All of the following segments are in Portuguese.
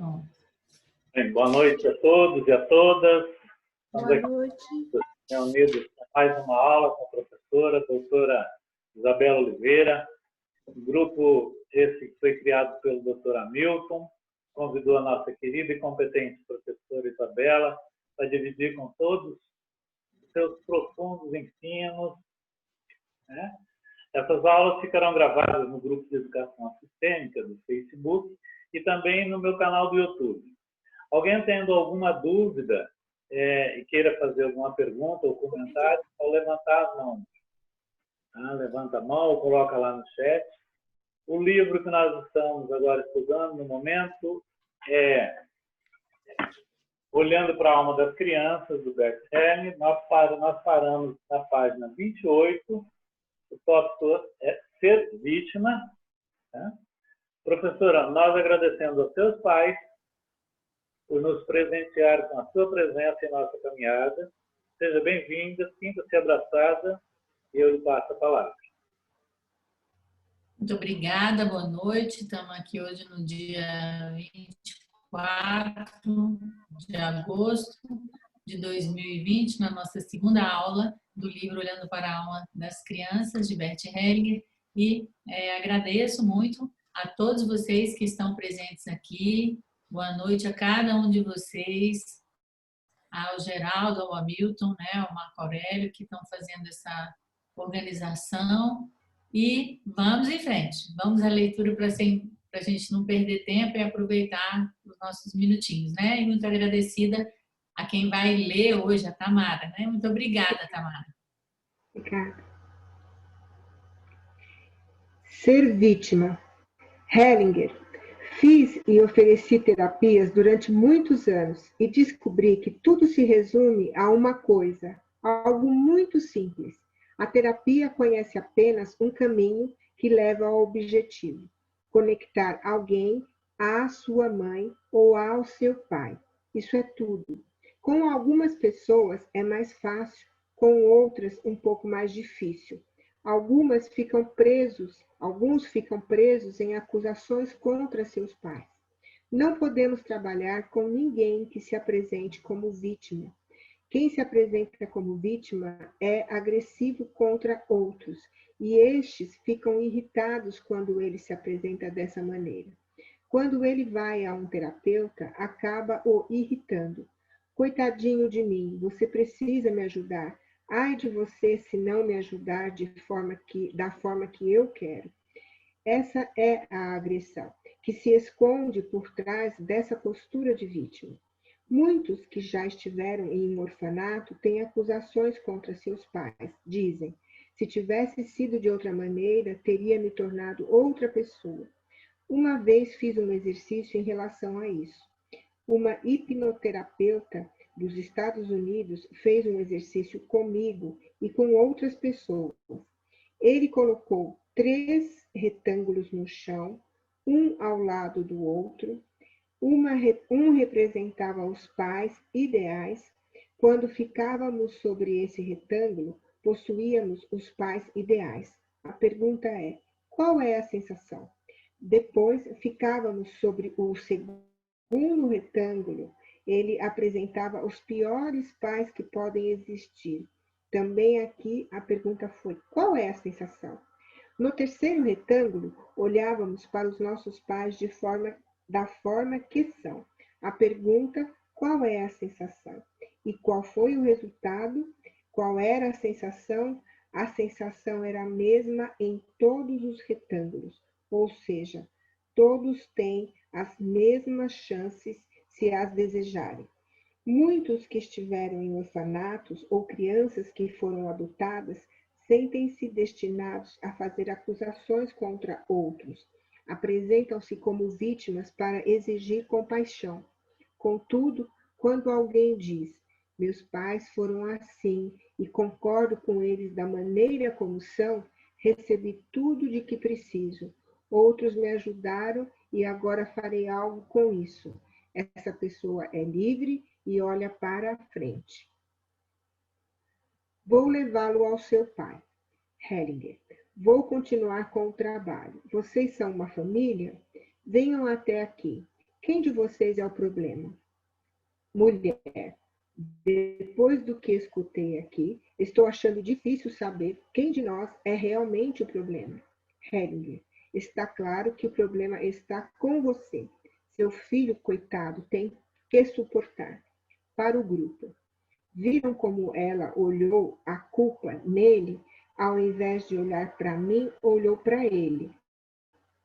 Pronto. Bem, boa noite a todos e a todas. Boa noite. Reunidos para mais uma aula com a professora, a doutora Isabela Oliveira. Um grupo esse que foi criado pelo doutor Hamilton, convidou a nossa querida e competente professora Isabela para dividir com todos os seus profundos ensinos, né? Essas aulas ficarão gravadas no grupo de educação sistêmica do Facebook e também no meu canal do YouTube. Alguém tendo alguma dúvida e queira fazer alguma pergunta ou comentário, é só levantar as mãos. Levanta a mão ou coloca lá no chat. O livro que nós estamos agora estudando no momento é Olhando para a Alma das Crianças, do Bert Hellinger. Nós paramos na página 28. O tópico é Ser Vítima. Né? Professora, nós agradecemos aos seus pais por nos presentear com a sua presença em nossa caminhada. Seja bem-vinda, sinta-se abraçada e eu lhe passo a palavra. Muito obrigada, boa noite. Estamos aqui hoje no dia 24 de agosto de 2020, na nossa segunda aula do livro Olhando para a Alma das Crianças, de Bert Hellinger. E agradeço muito a todos vocês que estão presentes aqui. Boa noite a cada um de vocês, ao Geraldo, ao Hamilton, né, ao Marco Aurélio, que estão fazendo essa organização. E vamos em frente, vamos à leitura para a gente não perder tempo e aproveitar os nossos minutinhos, né? E muito agradecida a quem vai ler hoje, a Tamara, né? Muito obrigada, Tamara. Obrigada. Ser vítima. Hellinger. Fiz e ofereci terapias durante muitos anos e descobri que tudo se resume a uma coisa, algo muito simples. A terapia conhece apenas um caminho que leva ao objetivo: conectar alguém à sua mãe ou ao seu pai. Isso é tudo. Com algumas pessoas é mais fácil, com outras um pouco mais difícil. Alguns ficam presos em acusações contra seus pais. Não podemos trabalhar com ninguém que se apresente como vítima. Quem se apresenta como vítima é agressivo contra outros, e estes ficam irritados quando ele se apresenta dessa maneira. Quando ele vai a um terapeuta, acaba o irritando. Coitadinho de mim, você precisa me ajudar. Ai de você se não me ajudar da forma que eu quero. Essa é a agressão, que se esconde por trás dessa postura de vítima. Muitos que já estiveram em um orfanato têm acusações contra seus pais. Dizem, se tivesse sido de outra maneira, teria me tornado outra pessoa. Uma vez fiz um exercício em relação a isso. Uma hipnoterapeuta dos Estados Unidos fez um exercício comigo e com outras pessoas. Ele colocou 3 retângulos no chão, um ao lado do outro. Um representava os pais ideais. Quando ficávamos sobre esse retângulo, possuíamos os pais ideais. A pergunta é, qual é a sensação? Depois, ficávamos sobre o segundo retângulo. Ele apresentava os piores pais que podem existir. Também aqui a pergunta foi, qual é a sensação? No terceiro retângulo, olhávamos para os nossos pais da forma que são. A pergunta, qual é a sensação? E qual foi o resultado? Qual era a sensação? A sensação era a mesma em todos os retângulos, ou seja, todos têm as mesmas chances se as desejarem. Muitos que estiveram em orfanatos ou crianças que foram adotadas sentem-se destinados a fazer acusações contra outros. Apresentam-se como vítimas para exigir compaixão. Contudo, quando alguém diz, meus pais foram assim e concordo com eles da maneira como são, recebi tudo de que preciso. Outros me ajudaram e agora farei algo com isso. Essa pessoa é livre e olha para a frente. Vou levá-lo ao seu pai. Hellinger. Vou continuar com o trabalho. Vocês são uma família? Venham até aqui. Quem de vocês é o problema? Mulher. Depois do que escutei aqui, estou achando difícil saber quem de nós é realmente o problema. Hellinger. Está claro que o problema está com você. Seu filho, coitado, tem que suportar. Para o grupo. Viram como ela olhou a culpa nele, ao invés de olhar para mim, olhou para ele.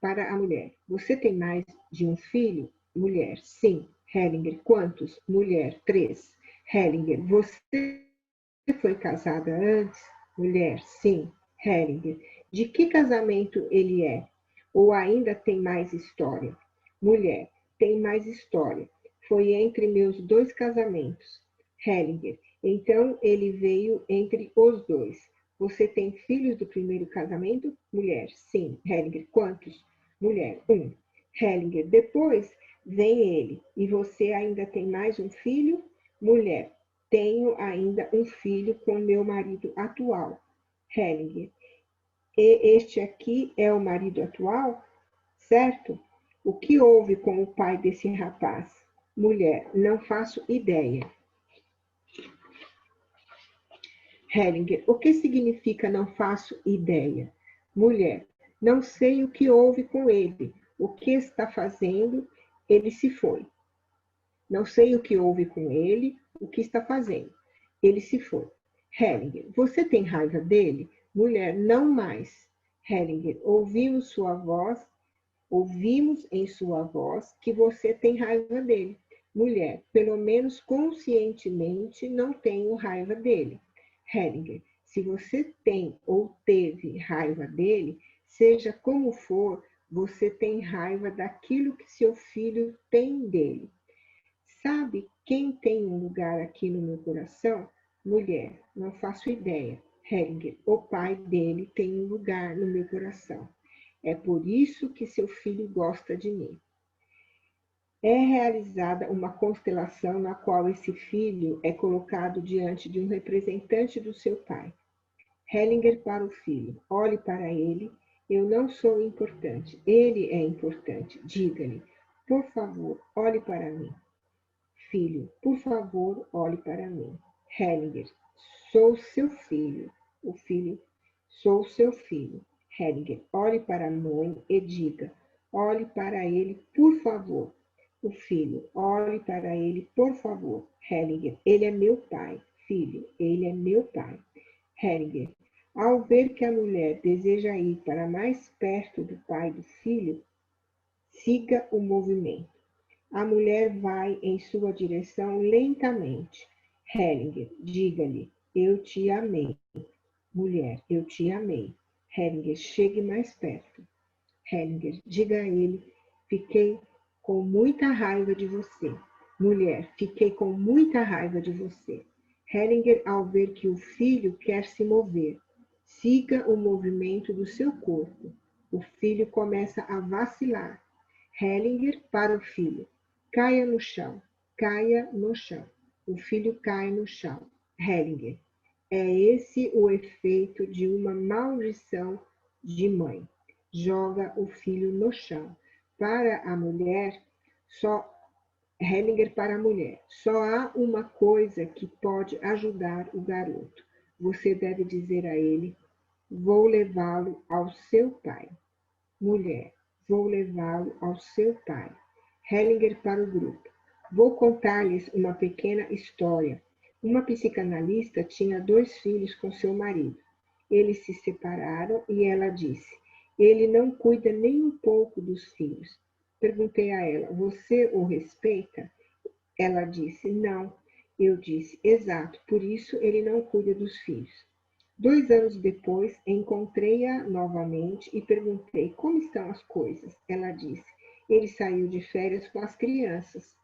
Para a mulher. Você tem mais de um filho? Mulher. Sim. Hellinger. Quantos? Mulher. 3. Hellinger. Você foi casada antes? Mulher. Sim. Hellinger. De que casamento ele é? Ou ainda tem mais história? Mulher. Tem mais história. Foi entre meus 2 casamentos. Hellinger. Então ele veio entre os 2. Você tem filhos do primeiro casamento? Mulher. Sim. Hellinger. Quantos? Mulher. 1. Hellinger. Depois vem ele. E você ainda tem mais um filho? Mulher. Tenho ainda um filho com meu marido atual. Hellinger. E este aqui é o marido atual? Certo? O que houve com o pai desse rapaz? Mulher. Não faço ideia. Hellinger. O que significa não faço ideia? Mulher. Não sei o que houve com ele. O que está fazendo? Ele se foi. Não sei o que houve com ele. O que está fazendo? Ele se foi. Hellinger. Você tem raiva dele? Mulher. Não mais. Hellinger. Ouvimos em sua voz que você tem raiva dele. Mulher. Pelo menos conscientemente não tenho raiva dele. Hellinger. Se você tem ou teve raiva dele, seja como for, você tem raiva daquilo que seu filho tem dele. Sabe quem tem um lugar aqui no meu coração? Mulher. Não faço ideia. Hellinger. O pai dele tem um lugar no meu coração. É por isso que seu filho gosta de mim. É realizada uma constelação na qual esse filho é colocado diante de um representante do seu pai. Hellinger para o filho. Olhe para ele. Eu não sou importante. Ele é importante. Diga-lhe, por favor, olhe para mim. Filho, por favor, olhe para mim. Hellinger. Sou seu filho. O filho. Sou seu filho. Hellinger. Olhe para a mãe e diga. Olhe para ele, por favor. O filho. Olhe para ele, por favor. Hellinger. Ele é meu pai. Filho. Ele é meu pai. Hellinger. Ao ver que a mulher deseja ir para mais perto do pai do filho, siga o movimento. A mulher vai em sua direção lentamente. Hellinger. Diga-lhe, eu te amei. Mulher, eu te amei. Hellinger. Chegue mais perto. Hellinger. Diga a ele, fiquei com muita raiva de você. Mulher, fiquei com muita raiva de você. Hellinger, ao ver que o filho quer se mover, siga o movimento do seu corpo. O filho começa a vacilar. Hellinger para o filho. Caia no chão. Caia no chão. O filho cai no chão. Hellinger. É esse o efeito de uma maldição de mãe. Joga o filho no chão. Para a mulher, Hellinger para a mulher. Só há uma coisa que pode ajudar o garoto. Você deve dizer a ele, vou levá-lo ao seu pai. Mulher, vou levá-lo ao seu pai. Hellinger para o grupo. Vou contar-lhes uma pequena história. Uma psicanalista tinha 2 filhos com seu marido. Eles se separaram e ela disse, ele não cuida nem um pouco dos filhos. Perguntei a ela, você o respeita? Ela disse, não. Eu disse, exato, por isso ele não cuida dos filhos. 2 anos depois, encontrei-a novamente e perguntei, como estão as coisas? Ela disse, ele saiu de férias com as crianças.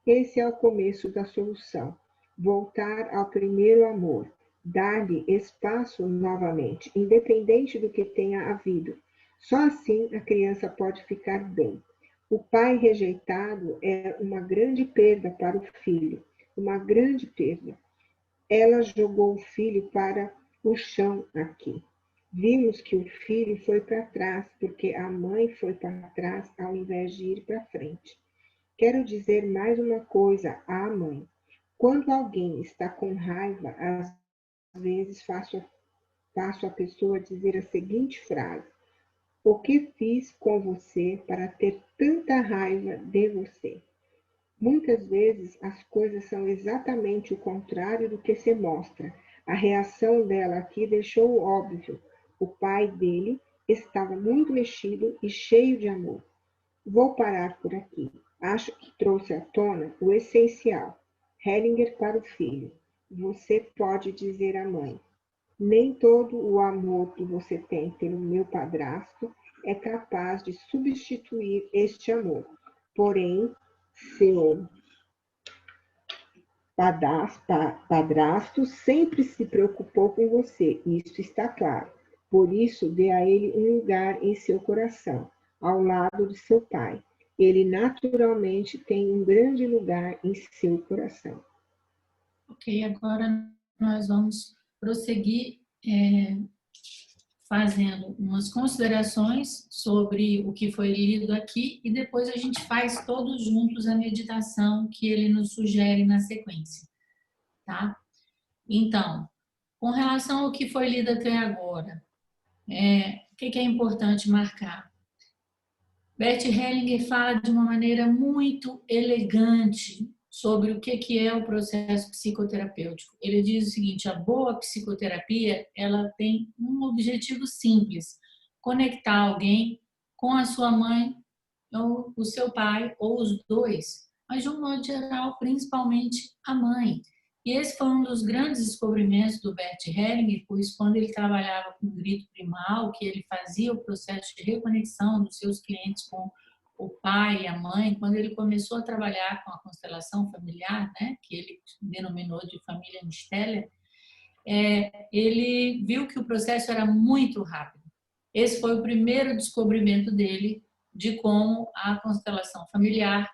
Esse é o começo da solução. Voltar ao primeiro amor. Dar-lhe espaço novamente, independente do que tenha havido. Só assim a criança pode ficar bem. O pai rejeitado é uma grande perda para o filho, uma grande perda. Ela jogou o filho para o chão aqui. Vimos que o filho foi para trás, porque a mãe foi para trás ao invés de ir para frente. Quero dizer mais uma coisa à mãe. Quando alguém está com raiva, às vezes faço a pessoa dizer a seguinte frase: o que fiz com você para ter tanta raiva de você? Muitas vezes as coisas são exatamente o contrário do que se mostra. A reação dela aqui deixou óbvio. O pai dele estava muito mexido e cheio de amor. Vou parar por aqui. Acho que trouxe à tona o essencial. Hellinger para o filho. Você pode dizer à mãe: nem todo o amor que você tem pelo meu padrasto é capaz de substituir este amor. Porém, seu padrasto sempre se preocupou com você, isso está claro. Por isso, dê a ele um lugar em seu coração, ao lado de seu pai. Ele naturalmente tem um grande lugar em seu coração. Ok, agora nós vamos prosseguir fazendo umas considerações sobre o que foi lido aqui e depois a gente faz todos juntos a meditação que ele nos sugere na sequência, tá? Então, com relação ao que foi lido até agora, o que é importante marcar? Bert Hellinger fala de uma maneira muito elegante sobre o que é o processo psicoterapêutico. Ele diz o seguinte: a boa psicoterapia, ela tem um objetivo simples: conectar alguém com a sua mãe ou o seu pai ou os dois, mas de um modo geral, principalmente a mãe. E esse foi um dos grandes descobrimentos do Bert Hellinger, pois quando ele trabalhava com o grito primal, que ele fazia o processo de reconexão dos seus clientes com o pai e a mãe, quando ele começou a trabalhar com a constelação familiar, né, que ele denominou de família Misteller, ele viu que o processo era muito rápido. Esse foi o primeiro descobrimento dele de como a constelação familiar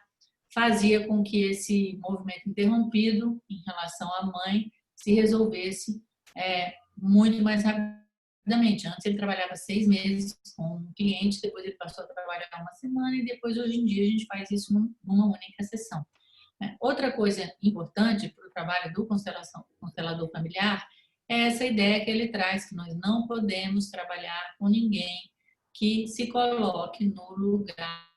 fazia com que esse movimento interrompido em relação à mãe se resolvesse muito mais rapidamente. Antes ele trabalhava 6 meses com um cliente, depois ele passou a trabalhar uma semana e depois, hoje em dia, a gente faz isso numa única sessão. Outra coisa importante para o trabalho do constelador familiar é essa ideia que ele traz, que nós não podemos trabalhar com ninguém que se coloque no lugar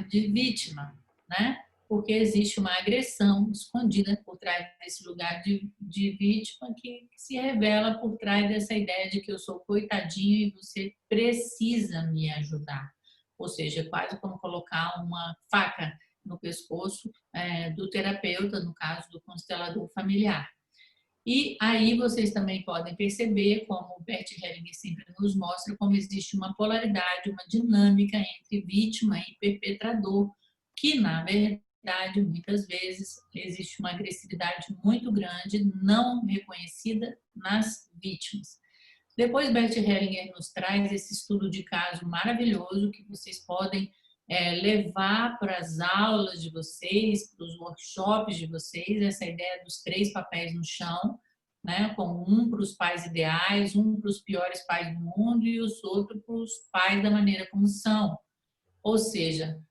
de vítima, né? Porque existe uma agressão escondida por trás desse lugar de vítima que se revela por trás dessa ideia de que eu sou coitadinho e você precisa me ajudar. Ou seja, quase como colocar uma faca no pescoço do terapeuta, no caso do constelador familiar. E aí vocês também podem perceber, como o Bert Hellinger sempre nos mostra, como existe uma polaridade, uma dinâmica entre vítima e perpetrador, que na verdade, muitas vezes, existe uma agressividade muito grande, não reconhecida nas vítimas. Depois, Bert Hellinger nos traz esse estudo de caso maravilhoso que vocês podem levar para as aulas de vocês, para os workshops de vocês, essa ideia dos 3 papéis no chão, né? Como um para os pais ideais, um para os piores pais do mundo e os outros para os pais da maneira como são. Ou seja,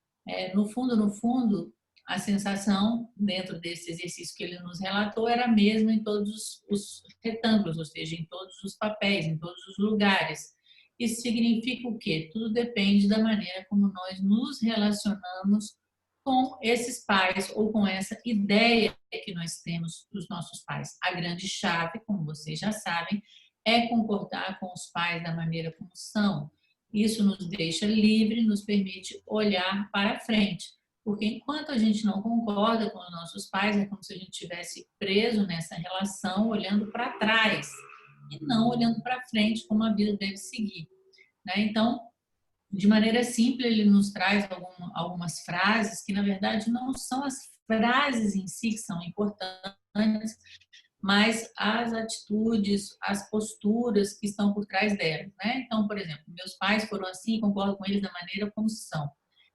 no fundo, a sensação dentro desse exercício que ele nos relatou era a mesma em todos os retângulos, ou seja, em todos os papéis, em todos os lugares. Isso significa o quê? Tudo depende da maneira como nós nos relacionamos com esses pais ou com essa ideia que nós temos dos nossos pais. A grande chave, como vocês já sabem, é concordar com os pais da maneira como são. Isso nos deixa livre, nos permite olhar para frente. Porque enquanto a gente não concorda com os nossos pais, é como se a gente estivesse preso nessa relação, olhando para trás e não olhando para frente como a vida deve seguir. Então, de maneira simples, ele nos traz algumas frases que, na verdade, não são as frases em si que são importantes, mas as atitudes, as posturas que estão por trás delas. Então, por exemplo, meus pais foram assim, concordo com eles da maneira como são.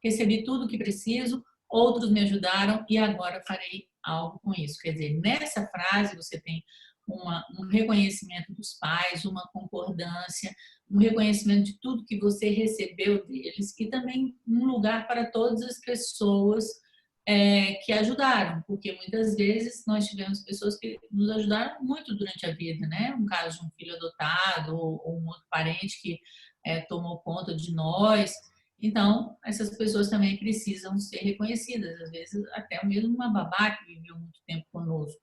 Recebi tudo o que preciso, outros me ajudaram e agora farei algo com isso. Quer dizer, nessa frase você tem um reconhecimento dos pais, uma concordância, um reconhecimento de tudo que você recebeu deles, e também um lugar para todas as pessoas que ajudaram, porque muitas vezes nós tivemos pessoas que nos ajudaram muito durante a vida, né? Um caso de um filho adotado ou um outro parente que tomou conta de nós. Então, essas pessoas também precisam ser reconhecidas, às vezes até mesmo uma babá que viveu muito tempo conosco,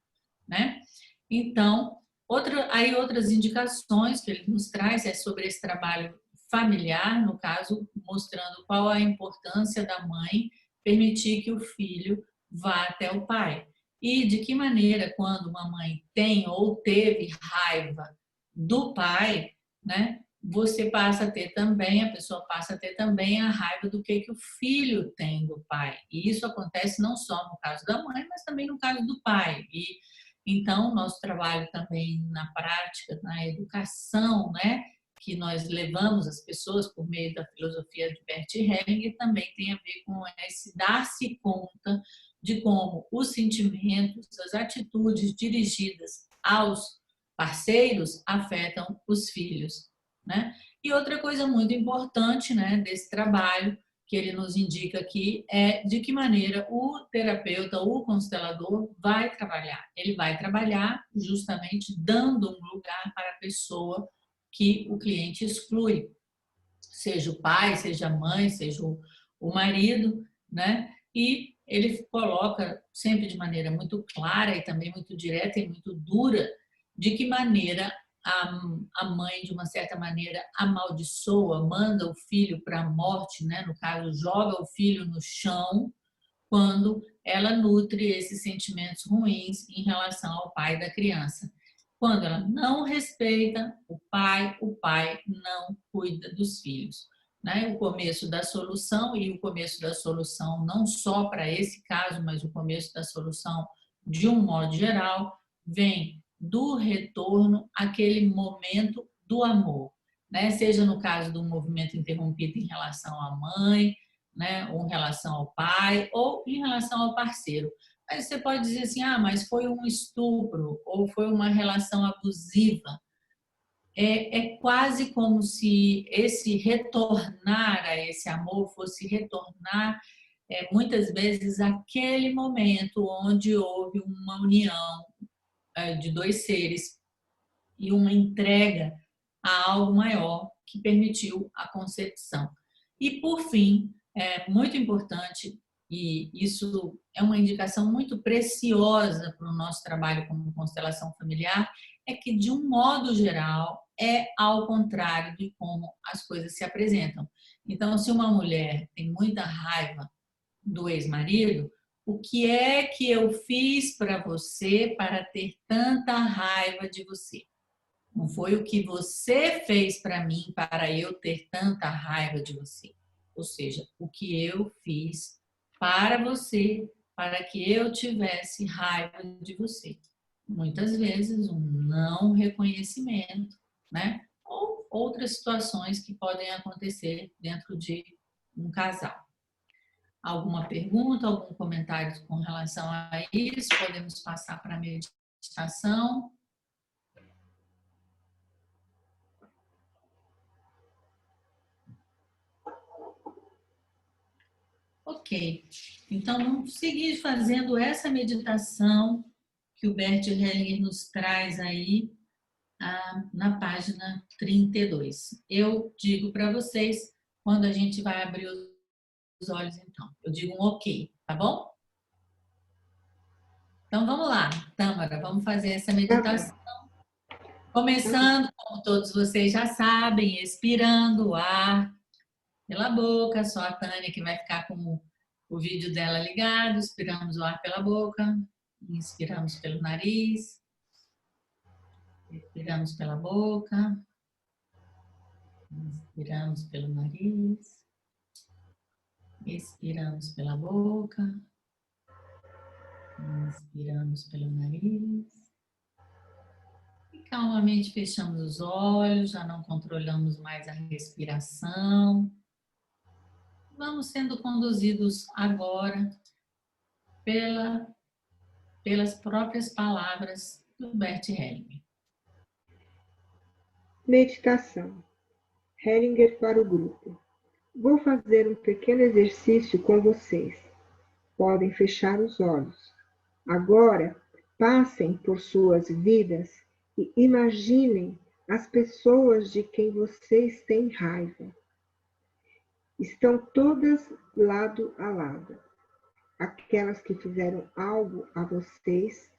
né? Então, outras indicações que ele nos traz é sobre esse trabalho familiar, no caso, mostrando qual a importância da mãe permitir que o filho vá até o pai. E de que maneira, quando uma mãe tem ou teve raiva do pai, né, você passa a ter também, a pessoa passa a ter também a raiva do que o filho tem do pai. E isso acontece não só no caso da mãe, mas também no caso do pai. E então, nosso trabalho também na prática, na educação, né, que nós levamos as pessoas por meio da filosofia de Bert Hellinger, também tem a ver com esse dar-se conta de como os sentimentos, as atitudes dirigidas aos parceiros afetam os filhos, né? E outra coisa muito importante, né, desse trabalho que ele nos indica aqui é de que maneira o terapeuta, o constelador vai trabalhar. Ele vai trabalhar justamente dando um lugar para a pessoa que o cliente exclui, seja o pai, seja a mãe, seja o marido, né? E ele coloca sempre de maneira muito clara e também muito direta e muito dura de que maneira a mãe, de uma certa maneira, amaldiçoa, manda o filho para a morte, né? No caso, joga o filho no chão, quando ela nutre esses sentimentos ruins em relação ao pai da criança. Quando ela não respeita o pai não cuida dos filhos. Né? O começo da solução, e o começo da solução não só para esse caso, mas o começo da solução de um modo geral, vem do retorno àquele momento do amor. Né? Seja no caso do movimento interrompido em relação à mãe, né, ou em relação ao pai, ou em relação ao parceiro. Aí você pode dizer assim, mas foi um estupro, ou foi uma relação abusiva. É quase como se esse retornar a esse amor fosse retornar, muitas vezes, aquele momento onde houve uma união de dois seres e uma entrega a algo maior que permitiu a concepção. E, por fim, é muito importante, e isso é uma indicação muito preciosa para o nosso trabalho como constelação familiar, é que, de um modo geral, é ao contrário de como as coisas se apresentam. Então, se uma mulher tem muita raiva do ex-marido, o que é que eu fiz para você para ter tanta raiva de você? Não foi o que você fez para mim para eu ter tanta raiva de você. Ou seja, o que eu fiz para você, para que eu tivesse raiva de você. Muitas vezes um não reconhecimento, né? Ou outras situações que podem acontecer dentro de um casal. Alguma pergunta, algum comentário com relação a isso? Podemos passar para a meditação. Ok, então vamos seguir fazendo essa meditação que o Bert Hellinger nos traz aí na página 32. Eu digo para vocês quando a gente vai abrir os olhos, então. Eu digo um ok, tá bom? Então vamos lá, Tâmara, vamos fazer essa meditação. Começando, como todos vocês já sabem, expirando o ar pela boca, só a Tânia que vai ficar com o vídeo dela ligado. Expiramos o ar pela boca, inspiramos pelo nariz, expiramos pela boca, inspiramos pelo nariz, expiramos pela boca, inspiramos pelo nariz. E calmamente fechamos os olhos, já não controlamos mais a respiração. Vamos sendo conduzidos agora pelas próprias palavras do Bert Hellinger. Meditação. Hellinger para o grupo. Vou fazer um pequeno exercício com vocês. podem fechar os olhos. Agora, passem por suas vidas e imaginem as pessoas de quem vocês têm raiva. Estão todas lado a lado. Aquelas que fizeram algo a vocês,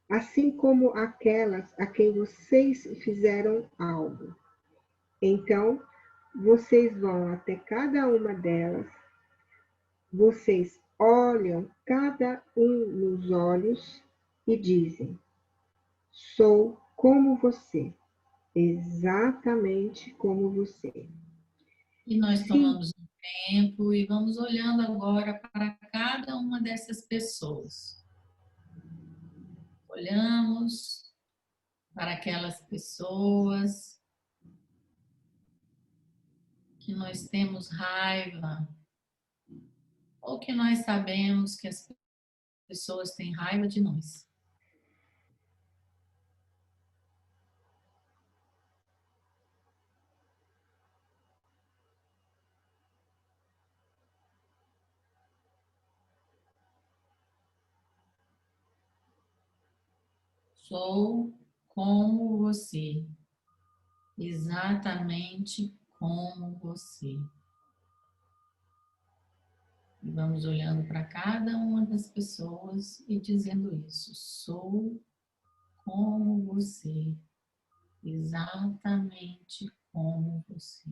assim como aquelas a quem vocês fizeram algo. Então, vocês vão até cada uma delas, vocês olham cada um nos olhos e dizem: sou como você, exatamente como você. E nós Sim. tomamos um tempo e vamos olhando agora para cada uma dessas pessoas. Olhamos para aquelas pessoas que nós temos raiva, ou que nós sabemos que as pessoas têm raiva de nós. Sou como você, exatamente como você. E vamos olhando para cada uma das pessoas e dizendo isso. Sou como você, exatamente como você.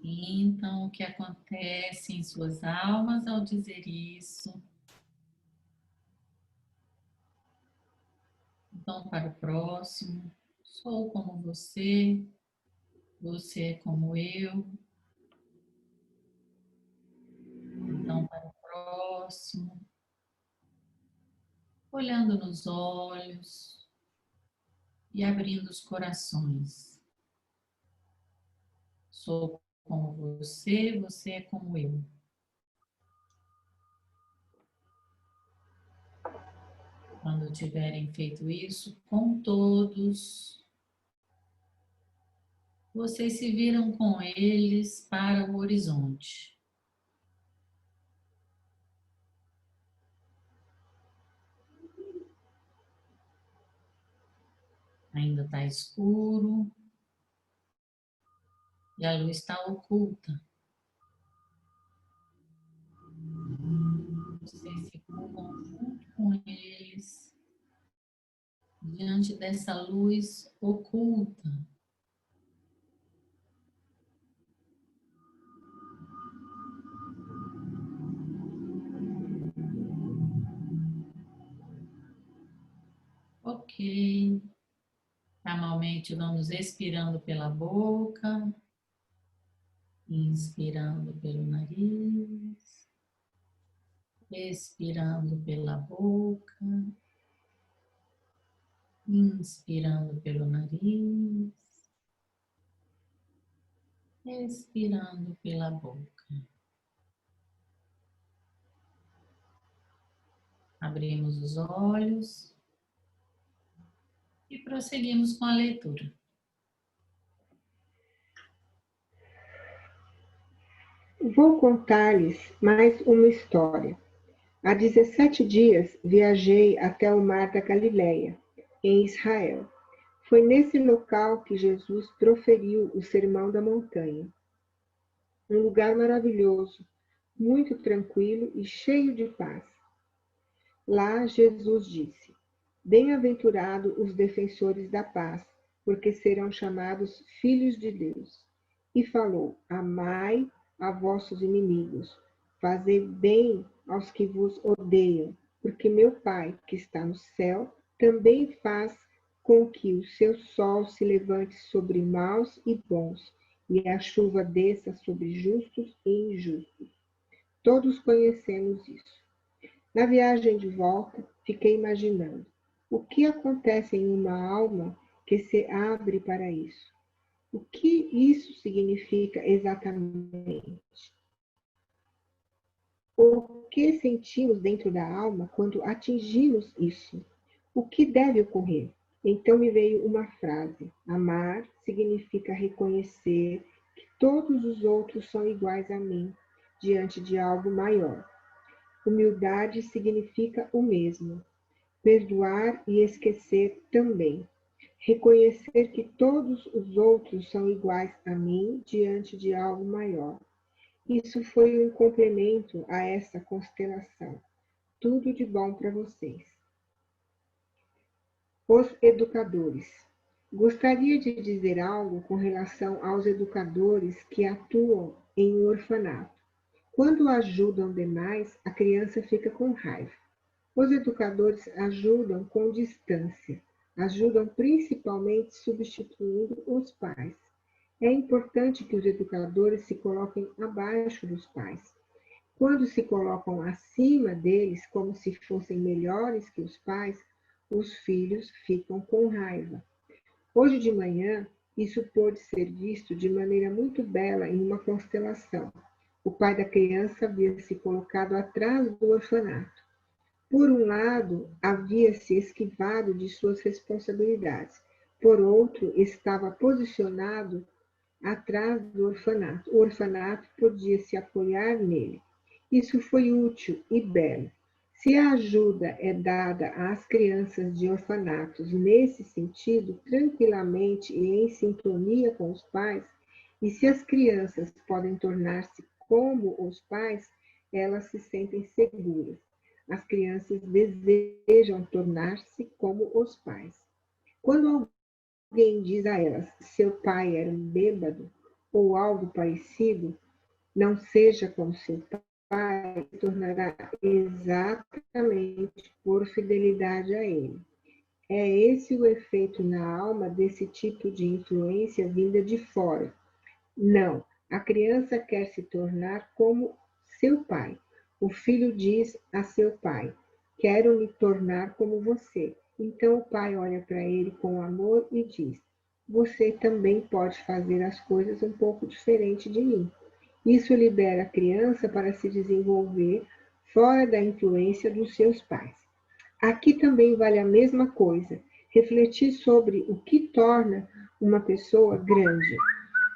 Então, o que acontece em suas almas ao dizer isso? Então, para o próximo, sou como você, você é como eu. Então, para o próximo, olhando nos olhos e abrindo os corações. Sou como você, você é como eu. Quando tiverem feito isso com todos, vocês se viram com eles para o horizonte. Ainda está escuro e a luz está oculta. Vocês se curvam junto com eles diante dessa luz oculta. Ok. Normalmente vamos expirando pela boca, inspirando pelo nariz, expirando pela boca, inspirando pelo nariz, expirando pela boca. Abrimos os olhos e prosseguimos com a leitura. Vou contar-lhes mais uma história. Há 17 dias viajei até o mar da Galileia, em Israel. Foi nesse local que Jesus proferiu o Sermão da Montanha. Um lugar maravilhoso, muito tranquilo e cheio de paz. Lá Jesus disse: bem-aventurados os defensores da paz, porque serão chamados filhos de Deus. E falou: amai a vossos inimigos, fazei bem aos que vos odeiam, porque meu Pai, que está no céu, também faz com que o seu sol se levante sobre maus e bons, e a chuva desça sobre justos e injustos. Todos conhecemos isso. Na viagem de volta, fiquei imaginando: O que acontece em uma alma que se abre para isso? O que isso significa exatamente? O que sentimos dentro da alma quando atingimos isso? O que deve ocorrer? Então me veio uma frase: amar significa reconhecer que todos os outros são iguais a mim, diante de algo maior. Humildade significa o mesmo. Perdoar e esquecer também. Reconhecer que todos os outros são iguais a mim diante de algo maior. Isso foi um complemento a essa constelação. Tudo de bom para vocês. Os educadores. Gostaria de dizer algo com relação aos educadores que atuam em um orfanato. Quando ajudam demais, a criança fica com raiva. Os educadores ajudam com distância, ajudam principalmente substituindo os pais. É importante que os educadores se coloquem abaixo dos pais. Quando se colocam acima deles, como se fossem melhores que os pais, os filhos ficam com raiva. Hoje de manhã, isso pôde ser visto de maneira muito bela em uma constelação. O pai da criança havia se colocado atrás do orfanato. Por um lado, havia se esquivado de suas responsabilidades. Por outro, estava posicionado atrás do orfanato. O orfanato podia se apoiar nele. Isso foi útil e belo. Se a ajuda é dada às crianças de orfanatos nesse sentido, tranquilamente e em sintonia com os pais, e se as crianças podem tornar-se como os pais, elas se sentem seguras. As crianças desejam tornar-se como os pais. Quando alguém diz a elas, seu pai era um bêbado, ou algo parecido, não seja como seu pai, se tornará exatamente por fidelidade a ele. É esse o efeito na alma desse tipo de influência vinda de fora. Não, a criança quer se tornar como seu pai. O filho diz a seu pai, quero me tornar como você. Então o pai olha para ele com amor e diz, você também pode fazer as coisas um pouco diferente de mim. Isso libera a criança para se desenvolver fora da influência dos seus pais. Aqui também vale a mesma coisa, refletir sobre o que torna uma pessoa grande.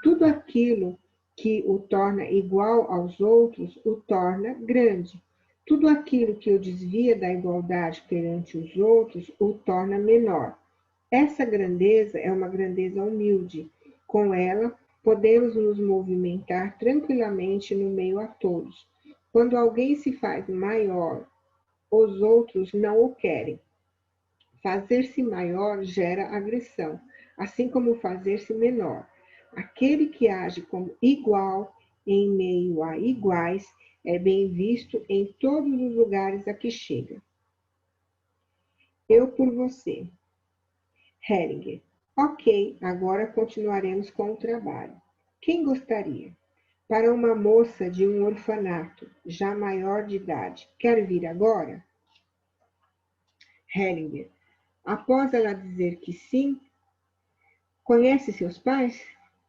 Tudo aquilo que o torna igual aos outros o torna grande. Tudo aquilo que o desvia da igualdade perante os outros o torna menor. Essa grandeza é uma grandeza humilde. Com ela, podemos nos movimentar tranquilamente no meio a todos. Quando alguém se faz maior, os outros não o querem. Fazer-se maior gera agressão, assim como fazer-se menor. Aquele que age como igual em meio a iguais é bem visto em todos os lugares a que chega. Eu por você. Heringer. Ok, agora continuaremos com o trabalho. Quem gostaria? Para uma moça de um orfanato, já maior de idade, quer vir agora? Heringer. Após ela dizer que sim, conhece seus pais?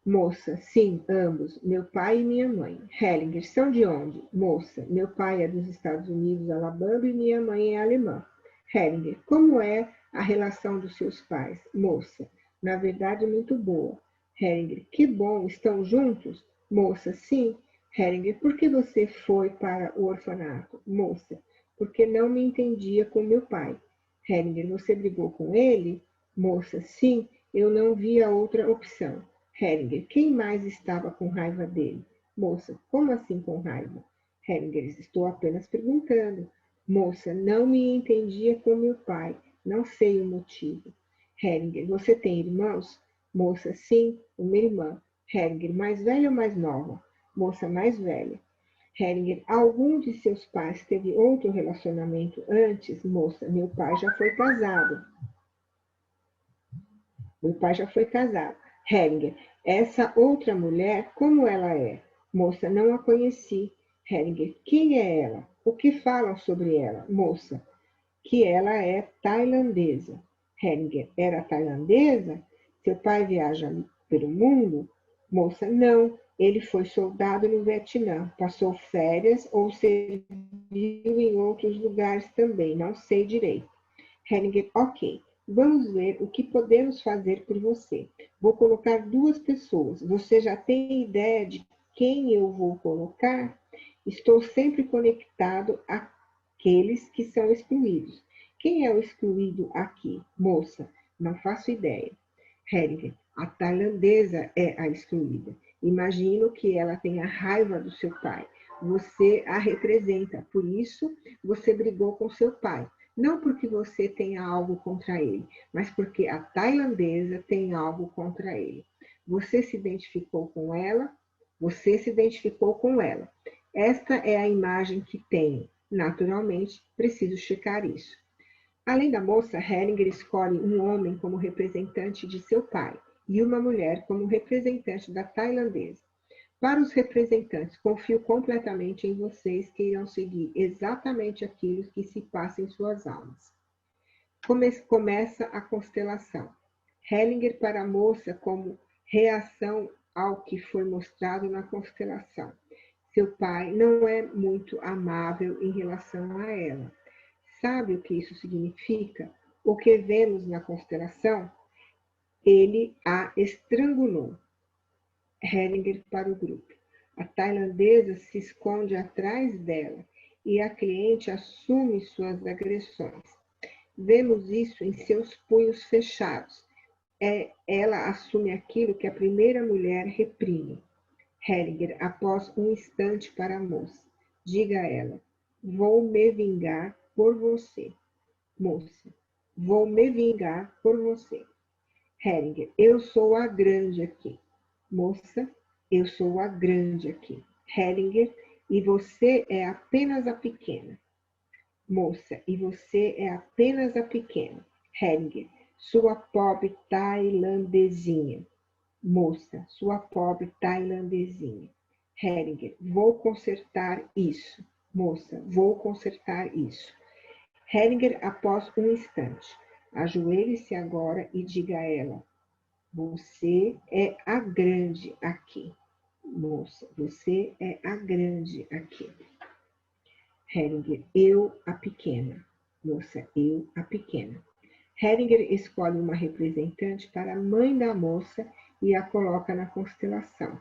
Moça, sim, ambos, meu pai e minha mãe. Heringer, são de onde? Moça, meu pai é dos Estados Unidos, Alabama, e minha mãe é alemã. Heringer, como é a relação dos seus pais? Moça, na verdade, muito boa. Heringer, que bom, estão juntos? Moça, sim. Heringer, por que você foi para o orfanato? Moça, porque não me entendia com meu pai. Heringer, você brigou com ele? Moça, sim, eu não via outra opção. Heringer, quem mais estava com raiva dele? Moça, como assim com raiva? Heringer, estou apenas perguntando. Moça, não me entendia com meu pai, não sei o motivo. Heringer, você tem irmãos? Moça, sim, uma irmã. Heringer, mais velha ou mais nova? Moça, mais velha. Heringer, algum de seus pais teve outro relacionamento antes? Moça, meu pai já foi casado. Meu pai já foi casado. Heringer, essa outra mulher, como ela é? Moça, não a conheci. Heringer, quem é ela? O que falam sobre ela? Moça, que ela é tailandesa. Hellinger, era tailandesa? Seu pai viaja pelo mundo? Moça, não. Ele foi soldado no Vietnã, passou férias ou serviu em outros lugares também, não sei direito. Hellinger, ok. Vamos ver o que podemos fazer por você. Vou colocar 2 pessoas. Você já tem ideia de quem eu vou colocar? Estou sempre conectado àqueles que são excluídos. Quem é o excluído aqui? Moça, não faço ideia. Hellinger, a tailandesa é a excluída. Imagino que ela tenha raiva do seu pai. Você a representa, por isso você brigou com seu pai. Não porque você tenha algo contra ele, mas porque a tailandesa tem algo contra ele. Você se identificou com ela? Você se identificou com ela. Esta é a imagem que tenho. Naturalmente, preciso checar isso. Além da moça, Hellinger escolhe um homem como representante de seu pai e uma mulher como representante da tailandesa. Para os representantes, confio completamente em vocês que irão seguir exatamente aquilo que se passa em suas almas. Começa a constelação. Hellinger para a moça como reação ao que foi mostrado na constelação. Seu pai não é muito amável em relação a ela. Sabe o que isso significa? O que vemos na constelação? Ele a estrangulou. Hellinger para o grupo. A tailandesa se esconde atrás dela e a cliente assume suas agressões. Vemos isso em seus punhos fechados. Ela assume aquilo que a primeira mulher reprime. Hellinger, após um instante para a moça. Diga a ela, vou me vingar por você. Moça, vou me vingar por você. Hellinger, eu sou a grande aqui. Moça, eu sou a grande aqui. Hellinger, e você é apenas a pequena. Moça, e você é apenas a pequena. Hellinger, sua pobre tailandesinha. Moça, sua pobre tailandesinha. Hellinger, vou consertar isso. Moça, vou consertar isso. Hellinger, após um instante. Ajoelhe-se agora e diga a ela, você é a grande aqui. Moça, você é a grande aqui. Hellinger, eu a pequena. Moça, eu a pequena. Hellinger escolhe uma representante para a mãe da moça e a coloca na constelação.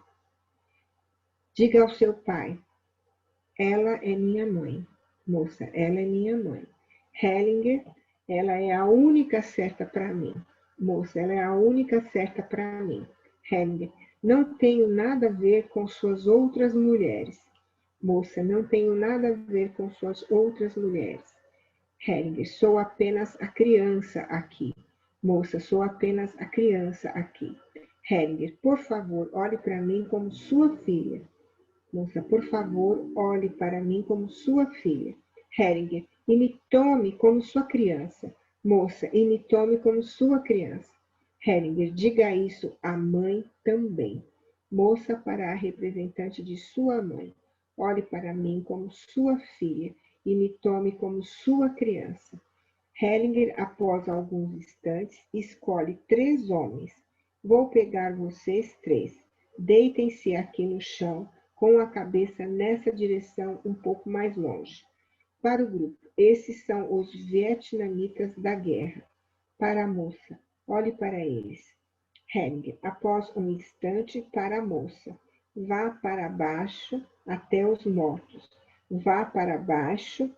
Diga ao seu pai, ela é minha mãe. Moça, ela é minha mãe. Hellinger, ela é a única certa para mim. Moça, ela é a única certa para mim. Hellinger, não tenho nada a ver com suas outras mulheres. Moça, não tenho nada a ver com suas outras mulheres. Hellinger, sou apenas a criança aqui. Moça, sou apenas a criança aqui. Hellinger, por favor, olhe para mim como sua filha. Moça, por favor, olhe para mim como sua filha. Hellinger, e me tome como sua criança. Moça, e me tome como sua criança. Hellinger, diga isso à mãe também. Moça, para a representante de sua mãe. Olhe para mim como sua filha e me tome como sua criança. Hellinger, após alguns instantes, escolhe 3 homens. Vou pegar vocês 3. Deitem-se aqui no chão, com a cabeça nessa direção um pouco mais longe. Para o grupo, esses são os vietnamitas da guerra. Para a moça, olhe para eles. Hellinger, após um instante, para a moça. Vá para baixo até os mortos. Vá para baixo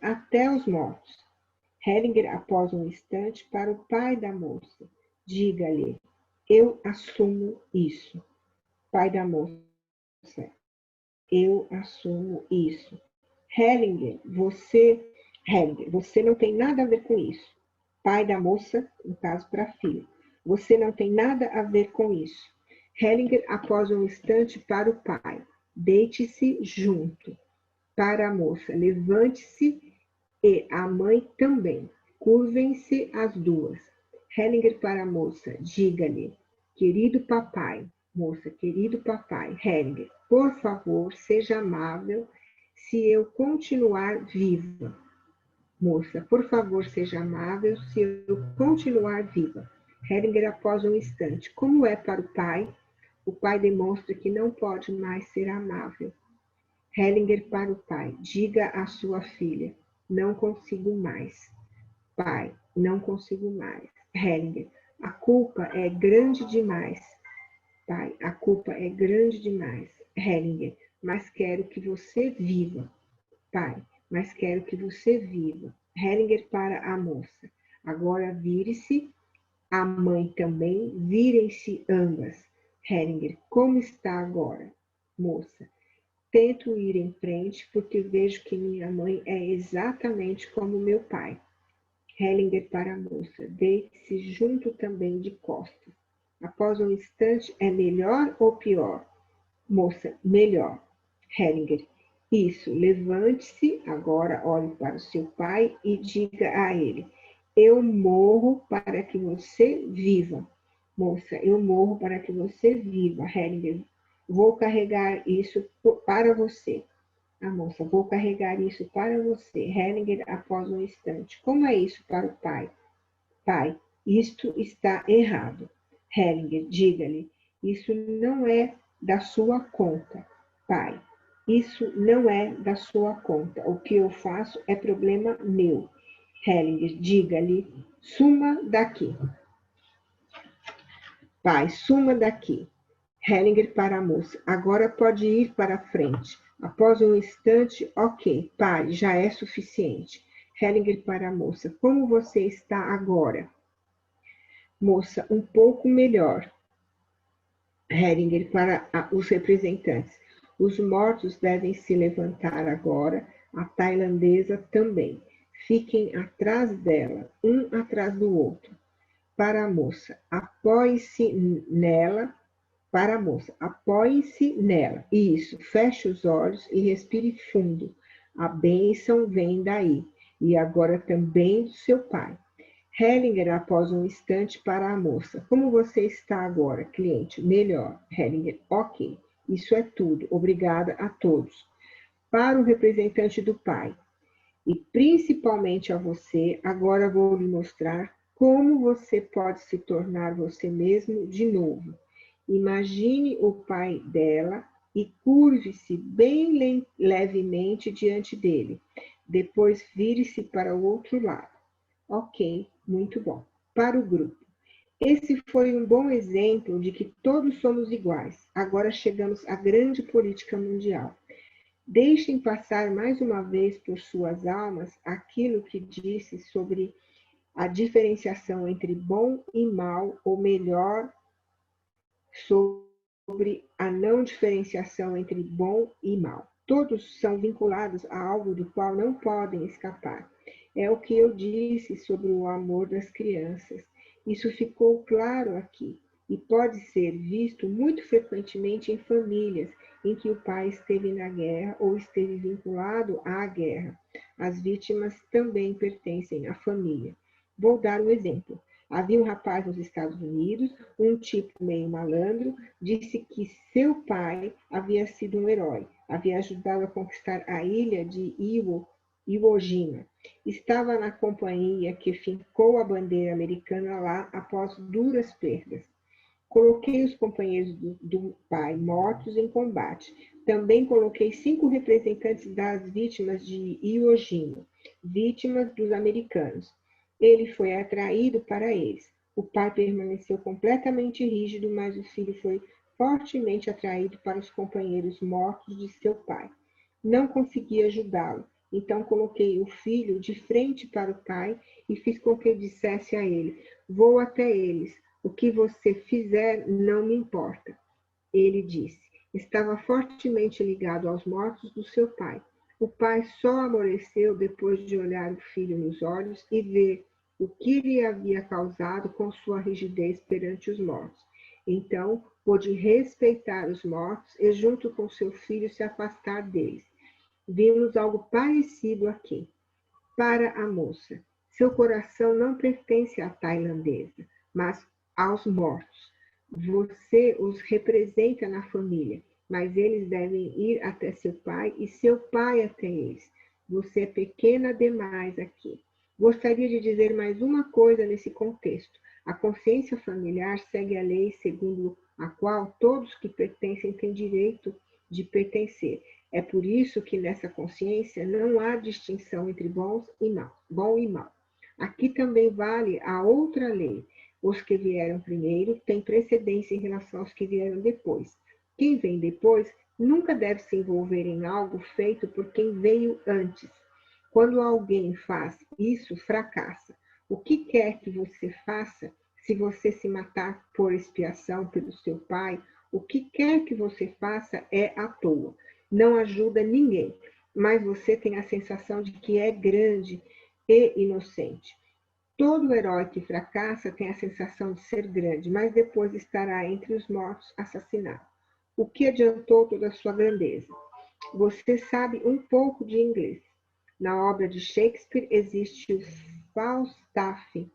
até os mortos. Hellinger, após um instante, para o pai da moça. Diga-lhe, eu assumo isso. Pai da moça, eu assumo isso. Hellinger, você não tem nada a ver com isso. Pai da moça, no caso para a filha, você não tem nada a ver com isso. Hellinger, após um instante, para o pai. Deite-se junto. Para a moça, levante-se e a mãe também. Curvem-se as duas. Hellinger para a moça, diga-lhe, querido papai. Moça, querido papai. Hellinger, por favor, seja amável se eu continuar viva. Moça, por favor, seja amável se eu continuar viva. Hellinger, após um instante. Como é para o pai? O pai demonstra que não pode mais ser amável. Hellinger para o pai. Diga à sua filha. Não consigo mais. Pai, não consigo mais. Hellinger. A culpa é grande demais. Pai, a culpa é grande demais. Hellinger. Mas quero que você viva. Pai, mas quero que você viva. Hellinger para a moça. Agora vire-se. A mãe também. Virem-se ambas. Hellinger. Como está agora? Moça. Tento ir em frente porque vejo que minha mãe é exatamente como meu pai. Hellinger para a moça. Deite-se junto também de costas. Após um instante, é melhor ou pior? Moça, melhor. Hellinger. Isso, levante-se agora, olhe para o seu pai e diga a ele: eu morro para que você viva. Moça, eu morro para que você viva. Hellinger. Vou carregar isso para você. A moça, vou carregar isso para você. Hellinger, após um instante. Como é isso para o pai? Pai, isto está errado. Hellinger, diga-lhe, isso não é da sua conta. Pai, isso não é da sua conta. O que eu faço é problema meu. Hellinger, diga-lhe, suma daqui. Pai, suma daqui. Hellinger para a moça. Agora pode ir para a frente. Após um instante, ok, pai, já é suficiente. Hellinger para a moça. Como você está agora? Moça, um pouco melhor. Hellinger para os representantes. Os mortos devem se levantar agora, a tailandesa também. Fiquem atrás dela, um atrás do outro. Para a moça, apoie-se nela. Para a moça, apoie-se nela. Isso, feche os olhos e respire fundo. A bênção vem daí. E agora também do seu pai. Hellinger, após um instante, para a moça. Como você está agora, cliente? Melhor. Hellinger, ok. Isso é tudo. Obrigada a todos. Para o representante do pai, e principalmente a você, agora vou lhe mostrar como você pode se tornar você mesmo de novo. Imagine o pai dela e curve-se bem levemente diante dele. Depois vire-se para o outro lado. Ok, muito bom. Para o grupo. Esse foi um bom exemplo de que todos somos iguais. Agora chegamos à grande política mundial. Deixem passar mais uma vez por suas almas aquilo que disse sobre a diferenciação entre bom e mal, ou melhor, sobre a não diferenciação entre bom e mal. Todos são vinculados a algo do qual não podem escapar. É o que eu disse sobre o amor das crianças. Isso ficou claro aqui e pode ser visto muito frequentemente em famílias em que o pai esteve na guerra ou esteve vinculado à guerra. As vítimas também pertencem à família. Vou dar um exemplo. Havia um rapaz nos Estados Unidos, um tipo meio malandro, disse que seu pai havia sido um herói, havia ajudado a conquistar a ilha de Iwo Jima. Estava na companhia que fincou a bandeira americana lá após duras perdas. Coloquei os companheiros do pai mortos em combate. Também coloquei 5 representantes das vítimas de Iwo Jima, vítimas dos americanos. Ele foi atraído para eles. O pai permaneceu completamente rígido, mas o filho foi fortemente atraído para os companheiros mortos de seu pai. Não consegui ajudá-lo, então coloquei o filho de frente para o pai e fiz com que dissesse a ele: vou até eles, o que você fizer não me importa. Ele disse. Estava fortemente ligado aos mortos do seu pai. O pai só amoleceu depois de olhar o filho nos olhos e ver o que lhe havia causado com sua rigidez perante os mortos. Então, pôde respeitar os mortos e, junto com seu filho, se afastar deles. Vimos algo parecido aqui. Para a moça, seu coração não pertence à tailandesa, mas aos mortos. Você os representa na família, mas eles devem ir até seu pai e seu pai até eles. Você é pequena demais aqui. Gostaria de dizer mais uma coisa nesse contexto. A consciência familiar segue a lei segundo a qual todos que pertencem têm direito de pertencer. É por isso que nessa consciência não há distinção entre bom e mal. Aqui também vale a outra lei. Os que vieram primeiro têm precedência em relação aos que vieram depois. Quem vem depois nunca deve se envolver em algo feito por quem veio antes. Quando alguém faz isso, fracassa. O que quer que você faça, se você se matar por expiação pelo seu pai, o que quer que você faça é à toa. Não ajuda ninguém, mas você tem a sensação de que é grande e inocente. Todo herói que fracassa tem a sensação de ser grande, mas depois estará entre os mortos assassinado. O que adiantou toda a sua grandeza? Você sabe um pouco de inglês. Na obra de Shakespeare existe o Falstaff,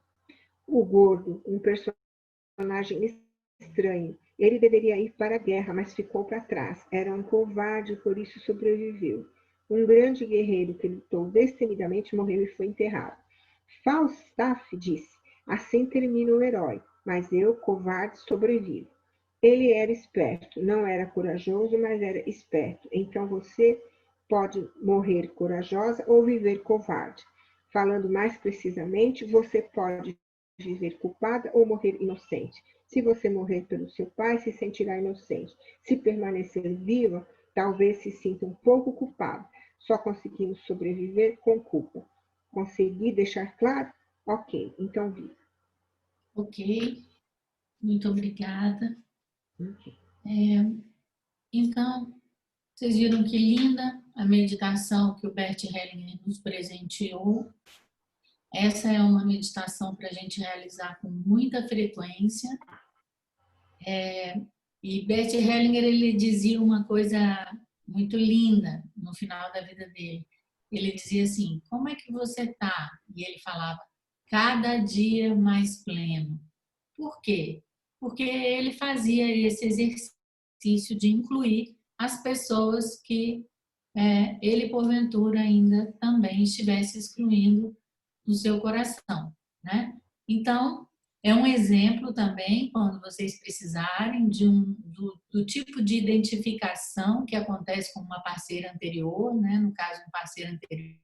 o gordo, um personagem estranho. Ele deveria ir para a guerra, mas ficou para trás. Era um covarde e por isso sobreviveu. Um grande guerreiro que lutou destemidamente morreu e foi enterrado. Falstaff disse: assim termina o herói, mas eu, covarde, sobrevivo. Ele era esperto, não era corajoso, mas era esperto. Então você pode morrer corajosa ou viver covarde. Falando mais precisamente, você pode viver culpada ou morrer inocente. Se você morrer pelo seu pai, se sentirá inocente. Se permanecer viva, talvez se sinta um pouco culpado. Só conseguimos sobreviver com culpa. Consegui deixar claro? Ok, então viva. Ok, muito obrigada. Ok. Então, vocês viram que linda a meditação que o Bert Hellinger nos presenteou. Essa é uma meditação para a gente realizar com muita frequência. E Bert Hellinger, ele dizia uma coisa muito linda no final da vida dele. Ele dizia assim: como é que você está? E ele falava: cada dia mais pleno. Por quê? Porque ele fazia esse exercício de incluir as pessoas que ele, porventura, ainda também estivesse excluindo do seu coração, né? Então, é um exemplo também, quando vocês precisarem, do tipo de identificação que acontece com uma parceira anterior, né? No caso, um parceiro anterior.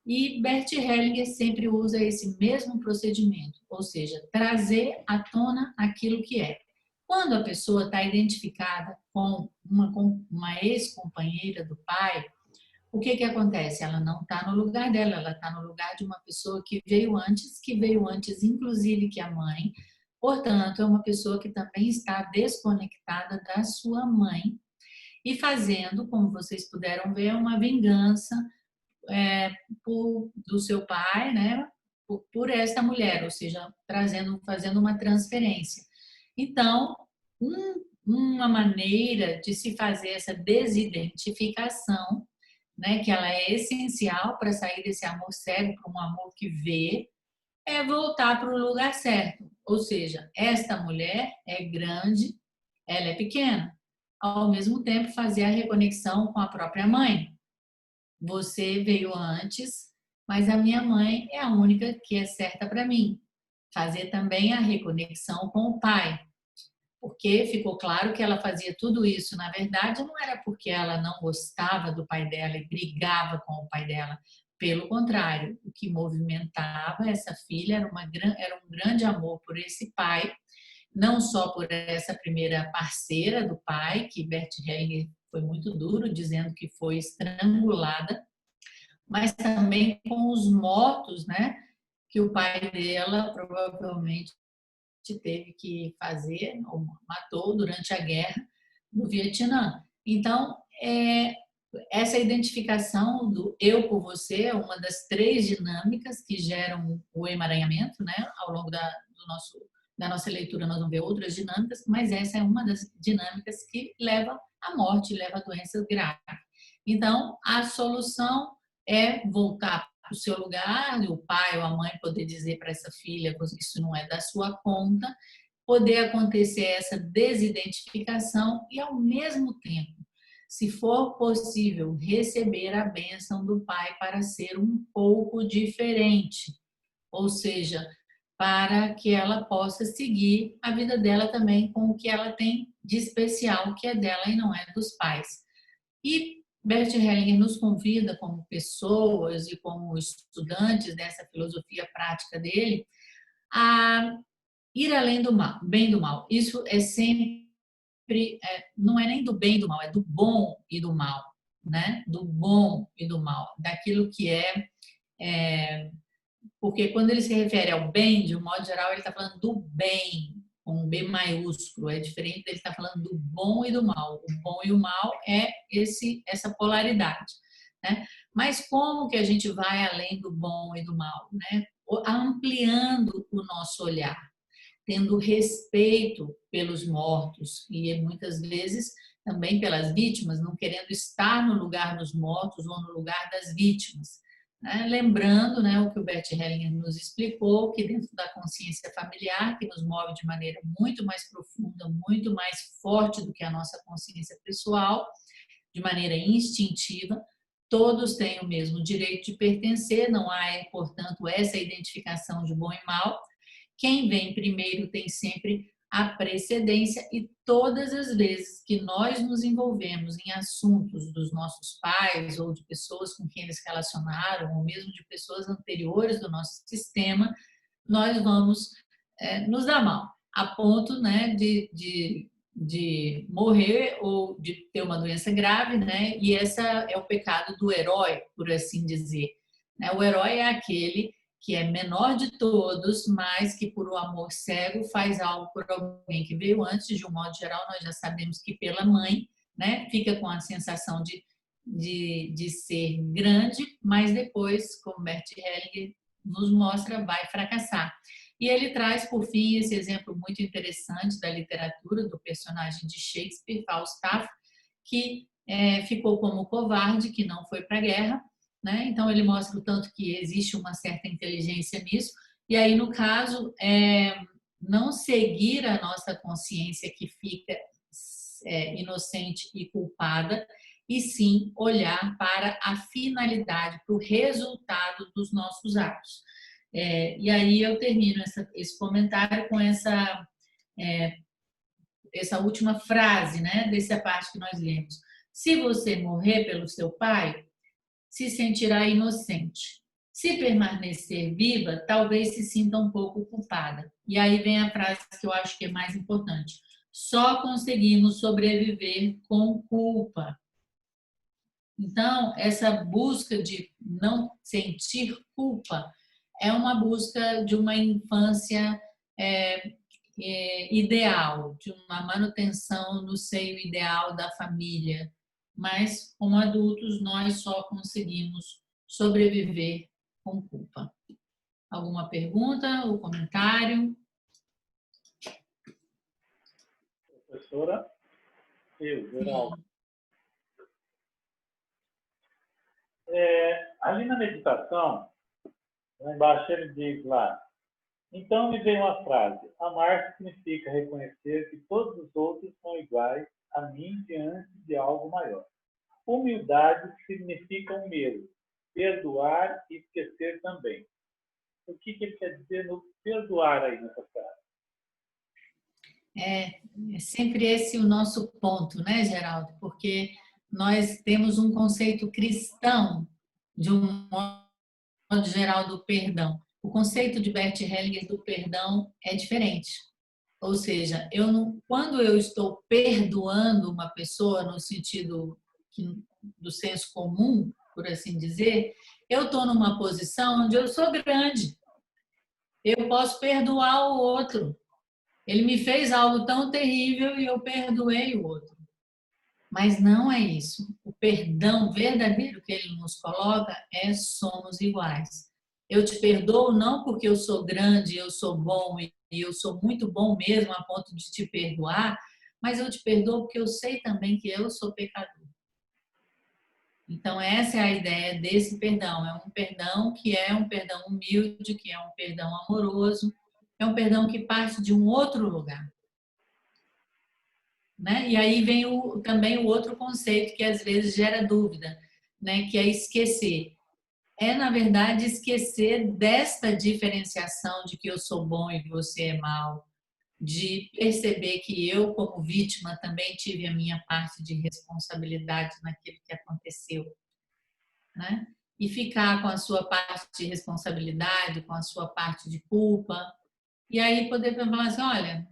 E Bert Hellinger sempre usa esse mesmo procedimento, ou seja, trazer à tona aquilo que é. Quando a pessoa está identificada com uma ex-companheira do pai, o que acontece? Ela não está no lugar dela, ela está no lugar de uma pessoa que veio antes, inclusive que a mãe. Portanto, é uma pessoa que também está desconectada da sua mãe e fazendo, como vocês puderam ver, uma vingança do seu pai, né, por esta mulher, ou seja, fazendo uma transferência. Então, uma maneira de se fazer essa desidentificação, né, que ela é essencial para sair desse amor cego para um amor que vê, é voltar para o lugar certo. Ou seja, esta mulher é grande, ela é pequena. Ao mesmo tempo, fazer a reconexão com a própria mãe. Você veio antes, mas a minha mãe é a única que é certa para mim. Fazer também a reconexão com o pai, porque ficou claro que ela fazia tudo isso. Na verdade, não era porque ela não gostava do pai dela e brigava com o pai dela. Pelo contrário, o que movimentava essa filha era um grande amor por esse pai, não só por essa primeira parceira do pai, que Bert Hellinger foi muito duro, dizendo que foi estrangulada, mas também com os mortos, né, que o pai dela provavelmente teve que fazer, ou matou durante a guerra no Vietnã. Então, essa identificação do eu por você é uma das 3 dinâmicas que geram o emaranhamento, né? Ao longo da nossa leitura nós vamos ver outras dinâmicas, mas essa é uma das dinâmicas que leva à morte, leva a doenças graves. Então, a solução é voltar para o seu lugar, o pai ou a mãe poder dizer para essa filha, isso não é da sua conta, poder acontecer essa desidentificação e, ao mesmo tempo, se for possível, receber a bênção do Pai para ser um pouco diferente, ou seja, para que ela possa seguir a vida dela também com o que ela tem de especial, que é dela e não é dos pais. E Bert Hellinger nos convida, como pessoas e como estudantes dessa filosofia prática dele, a ir além do mal, bem do mal. Isso é sempre, não é nem do bem e do mal, é do bom e do mal, né? Do bom e do mal, daquilo que porque quando ele se refere ao bem, de um modo geral, ele está falando do bem, com um B maiúsculo, é diferente dele estar falando do bom e do mal. O bom e o mal é essa polaridade, né? Mas como que a gente vai além do bom e do mal, né? Ampliando o nosso olhar, tendo respeito pelos mortos e muitas vezes também pelas vítimas, não querendo estar no lugar dos mortos ou no lugar das vítimas. Lembrando, né, o que o Bert Hellinger nos explicou, que dentro da consciência familiar, que nos move de maneira muito mais profunda, muito mais forte do que a nossa consciência pessoal, de maneira instintiva, todos têm o mesmo direito de pertencer, não há, portanto, essa identificação de bom e mal. Quem vem primeiro tem sempre a precedência, e todas as vezes que nós nos envolvemos em assuntos dos nossos pais ou de pessoas com quem eles se relacionaram, ou mesmo de pessoas anteriores do nosso sistema, nós vamos nos dar mal, a ponto, né, de morrer ou de ter uma doença grave, né? E esse é o pecado do herói, por assim dizer. O herói é aquele que é menor de todos, mas que por um amor cego faz algo por alguém que veio antes. De um modo geral, nós já sabemos que pela mãe, né, fica com a sensação de ser grande, mas depois, como Bert Hellinger nos mostra, vai fracassar. E ele traz, por fim, esse exemplo muito interessante da literatura, do personagem de Shakespeare, Falstaff, que ficou como covarde, que não foi para a guerra, né? Então, ele mostra o tanto que existe uma certa inteligência nisso. E aí, no caso, não seguir a nossa consciência que fica inocente e culpada, e sim olhar para a finalidade, para o resultado dos nossos atos. E aí eu termino esse comentário com essa última frase, né, dessa parte que nós lemos. Se você morrer pelo seu pai, se sentirá inocente. Se permanecer viva, talvez se sinta um pouco culpada. E aí vem a frase que eu acho que é mais importante. Só conseguimos sobreviver com culpa. Então, essa busca de não sentir culpa é uma busca de uma infância ideal, de uma manutenção no seio ideal da família. Mas, como adultos, nós só conseguimos sobreviver com culpa. Alguma pergunta ou comentário? Professora, eu, Geraldo. Ali na meditação, lá embaixo ele diz lá, então me veio uma frase, amar significa reconhecer que todos os outros são iguais a mim diante de algo maior. Humildade significa o mesmo, perdoar e esquecer também. O que ele quer dizer no perdoar aí nessa frase? É sempre esse o nosso ponto, né, Geraldo? Porque nós temos um conceito cristão, de um modo geral, do perdão. O conceito de Bert Hellinger do perdão é diferente. Ou seja, quando eu estou perdoando uma pessoa no sentido do senso comum, por assim dizer, eu estou numa posição onde eu sou grande. Eu posso perdoar o outro. Ele me fez algo tão terrível e eu perdoei o outro. Mas não é isso. O perdão verdadeiro que ele nos coloca é somos iguais. Eu te perdoo não porque eu sou grande, eu sou bom e eu sou muito bom mesmo a ponto de te perdoar, mas eu te perdoo porque eu sei também que eu sou pecador. Então essa é a ideia desse perdão. É um perdão que é um perdão humilde, que é um perdão amoroso, é um perdão que parte de um outro lugar. né? E aí vem também o outro conceito que às vezes gera dúvida, né? Que é esquecer. É, na verdade, esquecer desta diferenciação de que eu sou bom e você é mal, de perceber que eu, como vítima, também tive a minha parte de responsabilidade naquilo que aconteceu, né? E ficar com a sua parte de responsabilidade, com a sua parte de culpa, e aí poder falar assim, olha,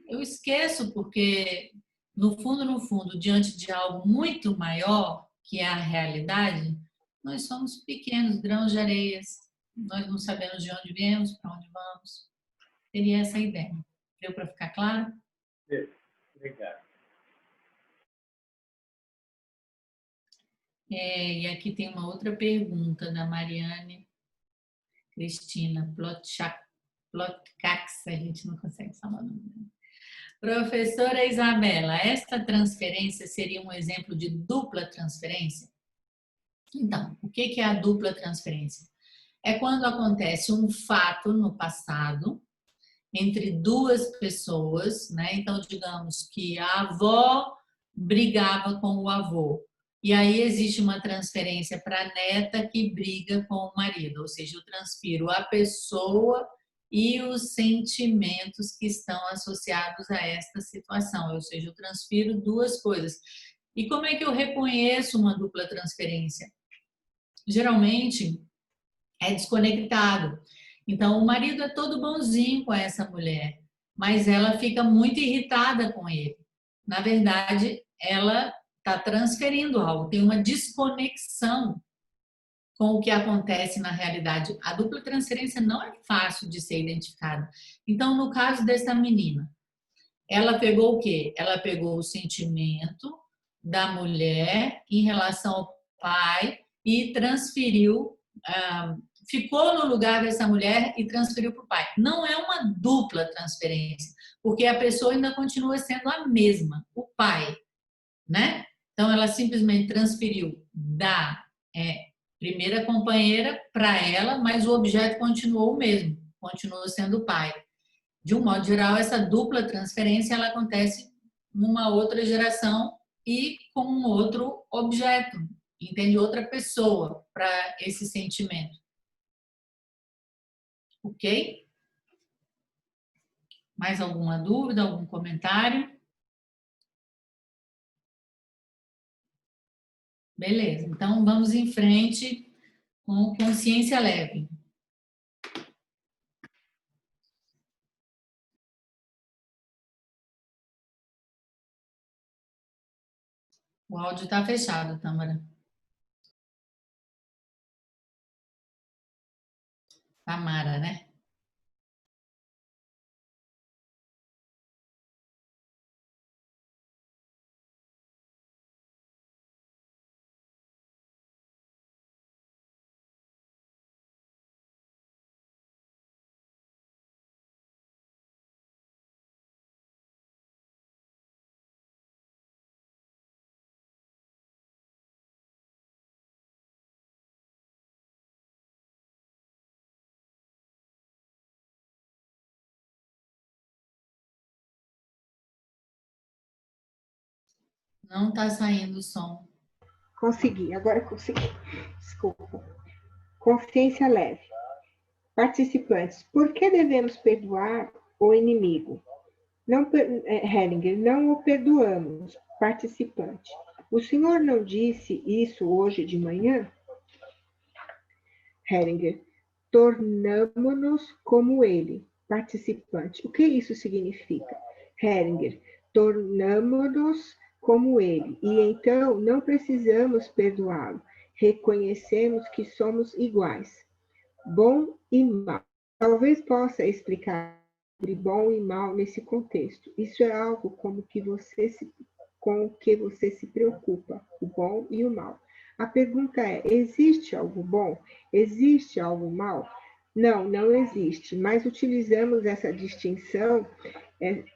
eu esqueço porque, no fundo, diante de algo muito maior, que é a realidade, nós somos pequenos grãos de areias, nós não sabemos de onde viemos, para onde vamos. Seria essa a ideia. Deu para ficar claro? Obrigado. E aqui tem uma outra pergunta da Mariane Cristina Plotkax, a gente não consegue falar o nome dela. Professora Isabela, esta transferência seria um exemplo de dupla transferência? Então, o que é a dupla transferência? É quando acontece um fato no passado entre duas pessoas, né? Então, digamos que a avó brigava com o avô. E aí existe uma transferência para a neta que briga com o marido, ou seja, eu transfiro a pessoa e os sentimentos que estão associados a esta situação, ou seja, eu transfiro duas coisas. E como é que eu reconheço uma dupla transferência? Geralmente é desconectado. Então, o marido é todo bonzinho com essa mulher, mas ela fica muito irritada com ele. Na verdade, ela está transferindo algo, tem uma desconexão com o que acontece na realidade. A dupla transferência não é fácil de ser identificada. Então, no caso dessa menina, ela pegou o quê? Ela pegou o sentimento da mulher em relação ao pai e transferiu, ficou no lugar dessa mulher e transferiu para o pai. Não é uma dupla transferência, porque a pessoa ainda continua sendo a mesma, o pai, né? Então, ela simplesmente transferiu da primeira companheira para ela, mas o objeto continuou o mesmo, continuou sendo o pai. De um modo geral, essa dupla transferência ela acontece numa outra geração e com um outro objeto, entende? Outra pessoa para esse sentimento. Ok? Mais alguma dúvida, algum comentário? Beleza, então vamos em frente com consciência leve. O áudio está fechado, Tâmara. Tamara, né? Não está saindo o som. Consegui, agora consegui. Desculpa. Consciência leve. Participantes, por que devemos perdoar o inimigo? Não, Hellinger, não o perdoamos. Participante, o senhor não disse isso hoje de manhã? Hellinger, tornamo-nos como ele. Participante, o que isso significa? Hellinger, tornamo-nos como ele, e então não precisamos perdoá-lo. Reconhecemos que somos iguais. Bom e mal. Talvez possa explicar sobre bom e mal nesse contexto. Isso é algo com o que você se preocupa, o bom e o mal. A pergunta é: existe algo bom? Existe algo mal? Não, não existe, mas utilizamos essa distinção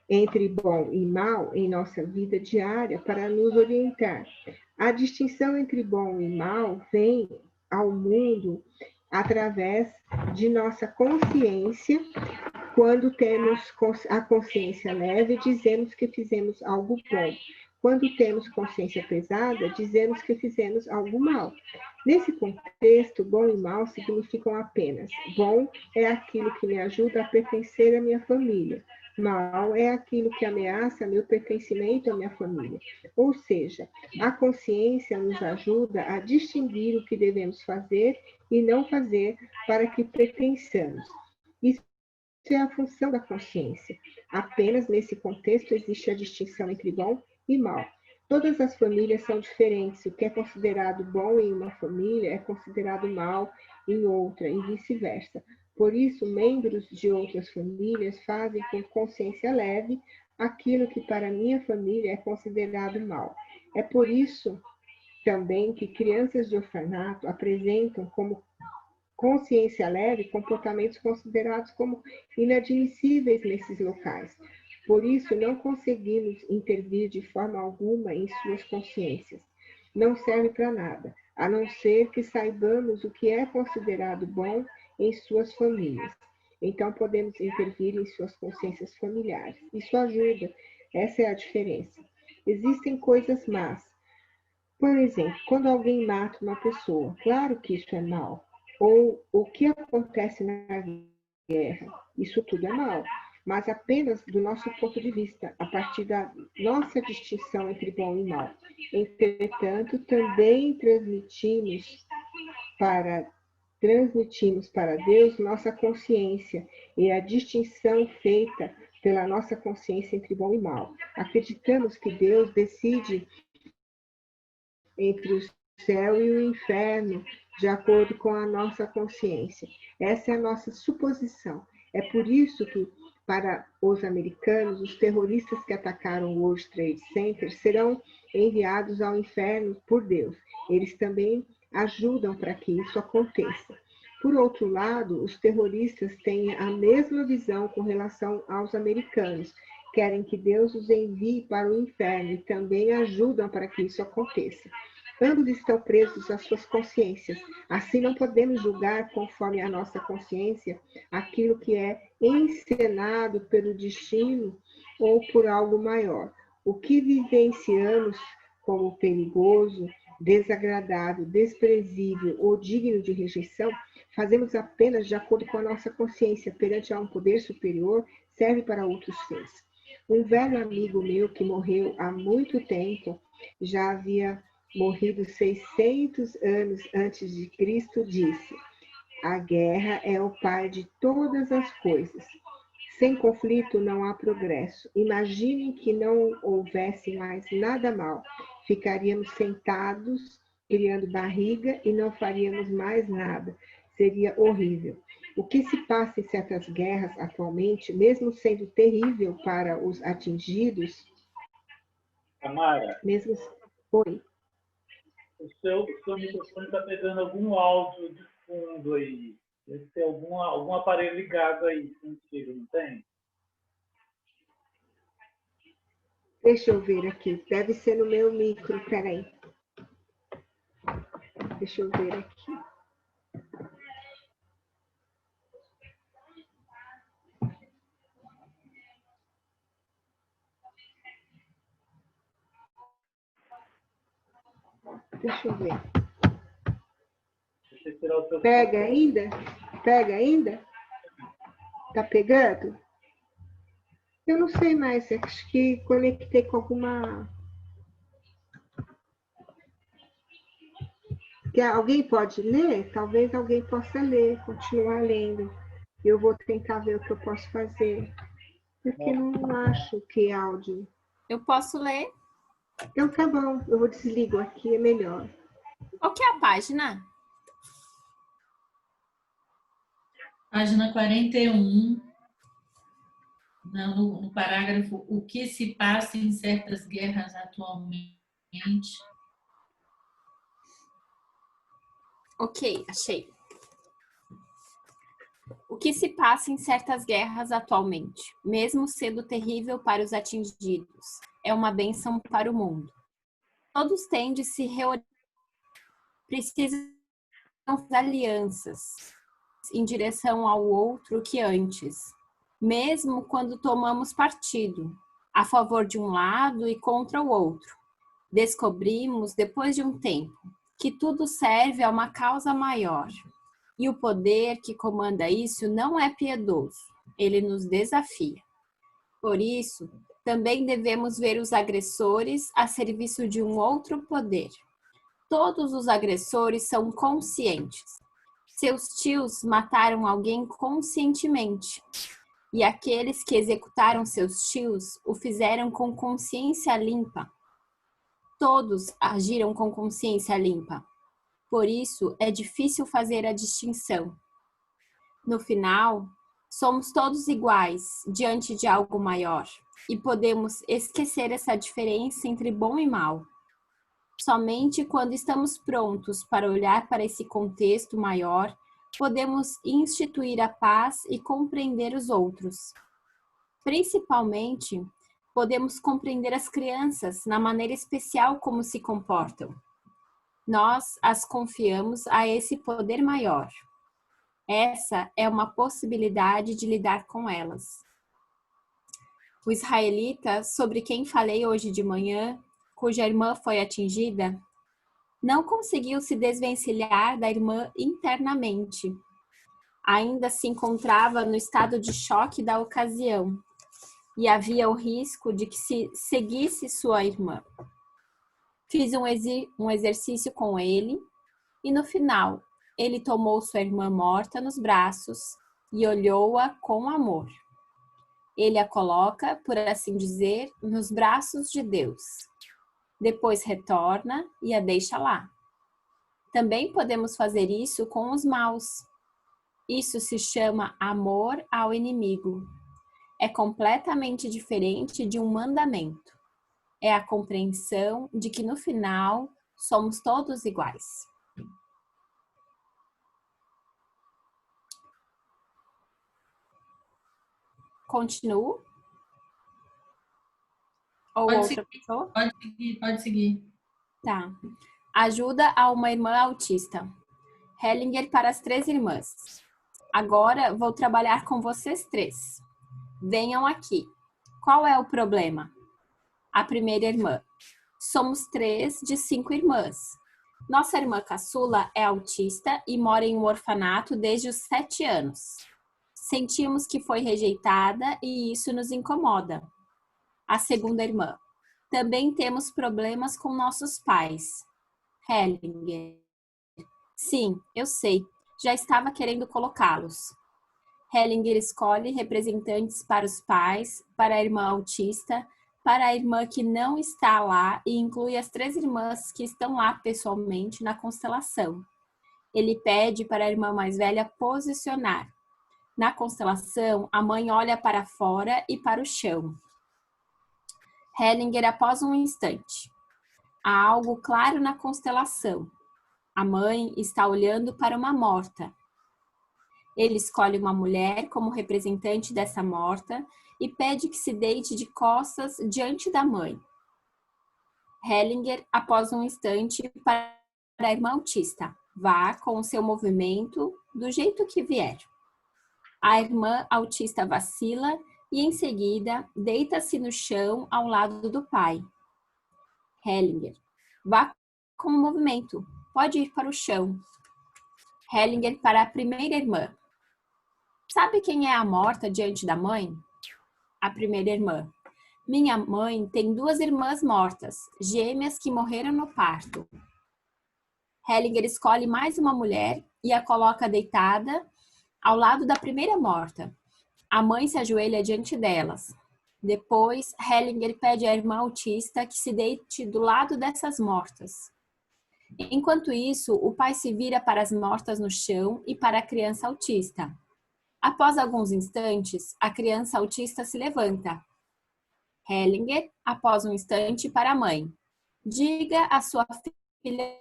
entre bom e mal em nossa vida diária para nos orientar. A distinção entre bom e mal vem ao mundo através de nossa consciência Quando temos a consciência leve, dizemos que fizemos algo bom. Quando temos consciência pesada, dizemos que fizemos algo mal. Nesse contexto, bom e mal significam apenas: bom é aquilo que me ajuda a pertencer à minha família. Mal é aquilo que ameaça meu pertencimento à minha família. Ou seja, a consciência nos ajuda a distinguir o que devemos fazer e não fazer para que pertençamos. Isso é a função da consciência. Apenas nesse contexto existe a distinção entre bom e mal. Todas as famílias são diferentes. O que é considerado bom em uma família é considerado mal em outra, e vice-versa. Por isso, membros de outras famílias fazem com consciência leve aquilo que para minha família é considerado mal. É por isso também que crianças de orfanato apresentam como consciência leve comportamentos considerados como inadmissíveis nesses locais. Por isso, não conseguimos intervir de forma alguma em suas consciências. Não serve para nada, a não ser que saibamos o que é considerado bom em suas famílias. Então, podemos intervir em suas consciências familiares. Isso ajuda, essa é a diferença. Existem coisas más. Por exemplo, quando alguém mata uma pessoa, claro que isso é mal. Ou o que acontece na guerra, isso tudo é mal, mas apenas do nosso ponto de vista, a partir da nossa distinção entre bom e mal. Entretanto, também transmitimos para Deus nossa consciência e a distinção feita pela nossa consciência entre bom e mal. Acreditamos que Deus decide entre o céu e o inferno, de acordo com a nossa consciência. Essa é a nossa suposição. É por isso que, para os americanos, os terroristas que atacaram o World Trade Center serão enviados ao inferno por Deus. Eles também ajudam para que isso aconteça. Por outro lado, os terroristas têm a mesma visão com relação aos americanos. Querem que Deus os envie para o inferno e também ajudam para que isso aconteça. Ambos estão presos às suas consciências. Assim, não podemos julgar conforme a nossa consciência aquilo que é encenado pelo destino ou por algo maior. O que vivenciamos como perigoso, desagradável, desprezível ou digno de rejeição, fazemos apenas de acordo com a nossa consciência perante a um poder superior, serve para outros fins. Um velho amigo meu que morreu há muito tempo, já havia morrido 600 anos antes de Cristo, disse: a guerra é o pai de todas as coisas. Sem conflito não há progresso. Imaginem que não houvesse mais nada mal. Ficaríamos sentados, criando barriga e não faríamos mais nada. Seria horrível. O que se passa em certas guerras atualmente, mesmo sendo terrível para os atingidos, Tamara, mesmo... Oi. o seu microfone está pegando algum áudio de fundo aí. Deve ter algum aparelho ligado aí contigo, não tem? Deixa eu ver aqui. Deve ser no meu micro. Peraí. Deixa eu ver aqui. Deixa eu ver. Deixa eu tirar o seu Pega ainda? Pega ainda? Tá pegando? Eu não sei mais. Acho que conectei com alguma... Que alguém pode ler? Talvez alguém possa ler, continuar lendo. Eu vou tentar ver o que eu posso fazer. Porque não acho que áudio. Eu posso ler? Então tá bom, eu vou desligo aqui, é melhor. Qual que é a página? Página 41, no parágrafo o que se passa em certas guerras atualmente. Ok, achei. O que se passa em certas guerras atualmente, mesmo sendo terrível para os atingidos, é uma bênção para o mundo. Todos têm de se reunir, precisam fazer alianças em direção ao outro que antes. mesmo quando tomamos partido, a favor de um lado e contra o outro. Descobrimos, depois de um tempo, que tudo serve a uma causa maior. E o poder que comanda isso não é piedoso, ele nos desafia. Por isso, também devemos ver os agressores a serviço de um outro poder. Todos os agressores são conscientes. Seus tios mataram alguém conscientemente. E aqueles que executaram seus tios o fizeram com consciência limpa. Todos agiram com consciência limpa. Por isso, é difícil fazer a distinção. No final, somos todos iguais diante de algo maior e podemos esquecer essa diferença entre bom e mal. Somente quando estamos prontos para olhar para esse contexto maior, podemos instituir a paz e compreender os outros. Principalmente, podemos compreender as crianças na maneira especial como se comportam. Nós as confiamos a esse poder maior. Essa é uma possibilidade de lidar com elas. O israelita, sobre quem falei hoje de manhã, cuja irmã foi atingida, não conseguiu se desvencilhar da irmã internamente. Ainda se encontrava no estado de choque da ocasião e havia o risco de que se seguisse sua irmã. Fiz um exercício com ele e no final ele tomou sua irmã morta nos braços e olhou-a com amor. Ele a coloca, por assim dizer, nos braços de Deus. Depois retorna e a deixa lá. Também podemos fazer isso com os maus. Isso se chama amor ao inimigo. É completamente diferente de um mandamento. É a compreensão de que no final somos todos iguais. Continuo? Ou Pode outra seguir, pessoa? pode seguir. Tá. Ajuda a uma irmã autista. Hellinger para as 3 irmãs. Agora vou trabalhar com vocês 3. Venham aqui. Qual é o problema? A primeira irmã. Somos 3 de 5 irmãs. Nossa irmã caçula é autista e mora em um orfanato desde os 7 anos. Sentimos que foi rejeitada e isso nos incomoda. A segunda irmã. Também temos problemas com nossos pais. Hellinger. Sim, eu sei. Já estava querendo colocá-los. Hellinger escolhe representantes para os pais, para a irmã autista, para a irmã que não está lá e inclui as 3 irmãs que estão lá pessoalmente na constelação. Ele pede para a irmã mais velha posicionar. Na constelação, a mãe olha para fora e para o chão. Hellinger, após um instante. Há algo claro na constelação. A mãe está olhando para uma morta. Ele escolhe uma mulher como representante dessa morta e pede que se deite de costas diante da mãe. Hellinger, após um instante, para a irmã autista. Vá com o seu movimento do jeito que vier. A irmã autista vacila e, em seguida, deita-se no chão ao lado do pai. Hellinger. Vá com o movimento. Pode ir para o chão. Hellinger para a primeira irmã. Sabe quem é a morta diante da mãe? A primeira irmã. Minha mãe tem 2 irmãs mortas, gêmeas que morreram no parto. Hellinger escolhe mais uma mulher e a coloca deitada ao lado da primeira morta. A mãe se ajoelha diante delas. Depois, Hellinger pede à irmã autista que se deite do lado dessas mortas. Enquanto isso, o pai se vira para as mortas no chão e para a criança autista. Após alguns instantes, a criança autista se levanta. Hellinger, após um instante, para a mãe. Diga à sua filha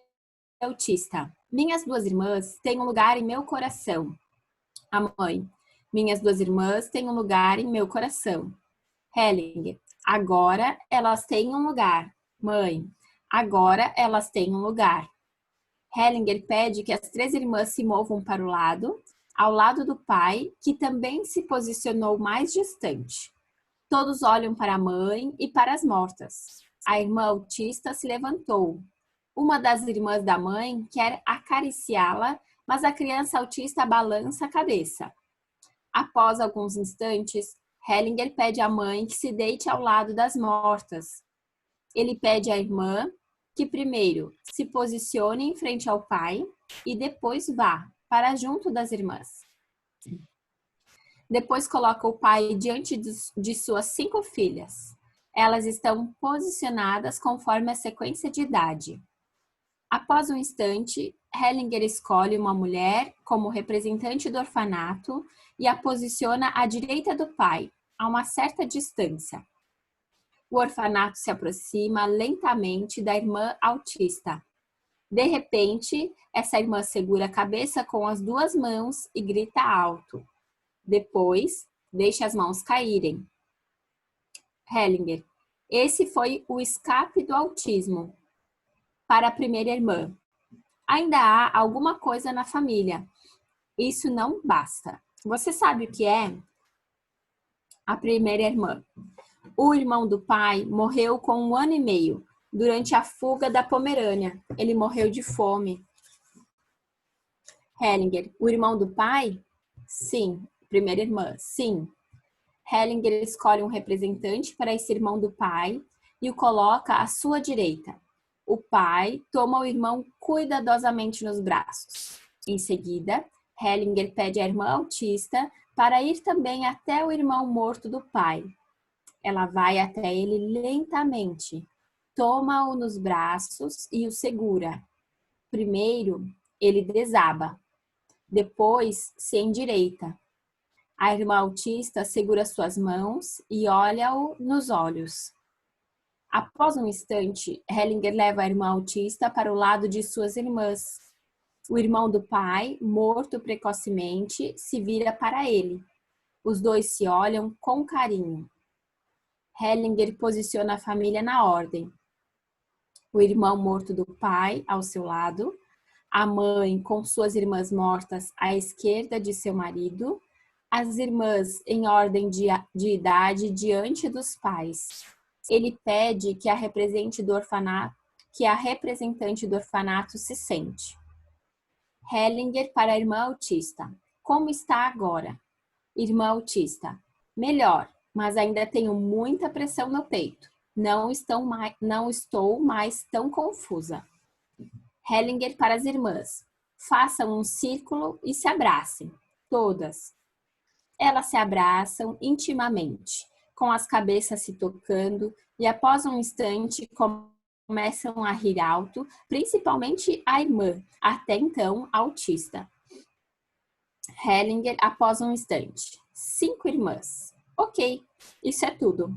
autista: minhas 2 irmãs têm um lugar em meu coração. A mãe: minhas 2 irmãs têm um lugar em meu coração. Hellinger: agora elas têm um lugar. Mãe: agora elas têm um lugar. Hellinger pede que as 3 irmãs se movam para o lado. ao lado do pai, que também se posicionou mais distante. Todos olham para a mãe e para as mortas. A irmã autista se levantou. Uma das irmãs da mãe quer acariciá-la, mas a criança autista balança a cabeça. Após alguns instantes, Hellinger pede à mãe que se deite ao lado das mortas. Ele pede à irmã que primeiro se posicione em frente ao pai e depois vá para junto das irmãs. Depois coloca o pai diante de suas 5 filhas. Elas estão posicionadas conforme a sequência de idade. Após um instante, Hellinger escolhe uma mulher como representante do orfanato e a posiciona à direita do pai, a uma certa distância. O orfanato se aproxima lentamente da irmã autista. De repente, essa irmã segura a cabeça com as 2 mãos e grita alto. Depois, deixa as mãos caírem. Hellinger: esse foi o escape do autismo. Para a primeira irmã: ainda há alguma coisa na família. Isso não basta. Você sabe o que é? A primeira irmã: o irmão do pai morreu com 1 ano e meio, durante a fuga da Pomerânia. Ele morreu de fome. Hellinger: o irmão do pai? Sim. Primeira irmã: sim. Hellinger escolhe um representante para esse irmão do pai e o coloca à sua direita. O pai toma o irmão cuidadosamente nos braços. Em seguida, Hellinger pede à irmã autista para ir também até o irmão morto do pai. Ela vai até ele lentamente, toma-o nos braços e o segura. Primeiro, ele desaba. Depois, se endireita. A irmã autista segura suas mãos e olha-o nos olhos. Após um instante, Hellinger leva a irmã autista para o lado de suas irmãs. O irmão do pai, morto precocemente, se vira para ele. Os dois se olham com carinho. Hellinger posiciona a família na ordem. O irmão morto do pai ao seu lado, a mãe com suas irmãs mortas à esquerda de seu marido, as irmãs em ordem de idade diante dos pais. Ele pede que a representante do orfanato se sente. Hellinger para a irmã autista: como está agora? Irmã autista: melhor, mas ainda tenho muita pressão no peito. Não estou mais tão confusa. Hellinger para as irmãs: façam um círculo e se abracem, todas. Elas se abraçam intimamente, com as cabeças se tocando, e após um instante começam a rir alto, principalmente a irmã, até então autista. Hellinger após um instante: 5 irmãs. Ok, isso é tudo.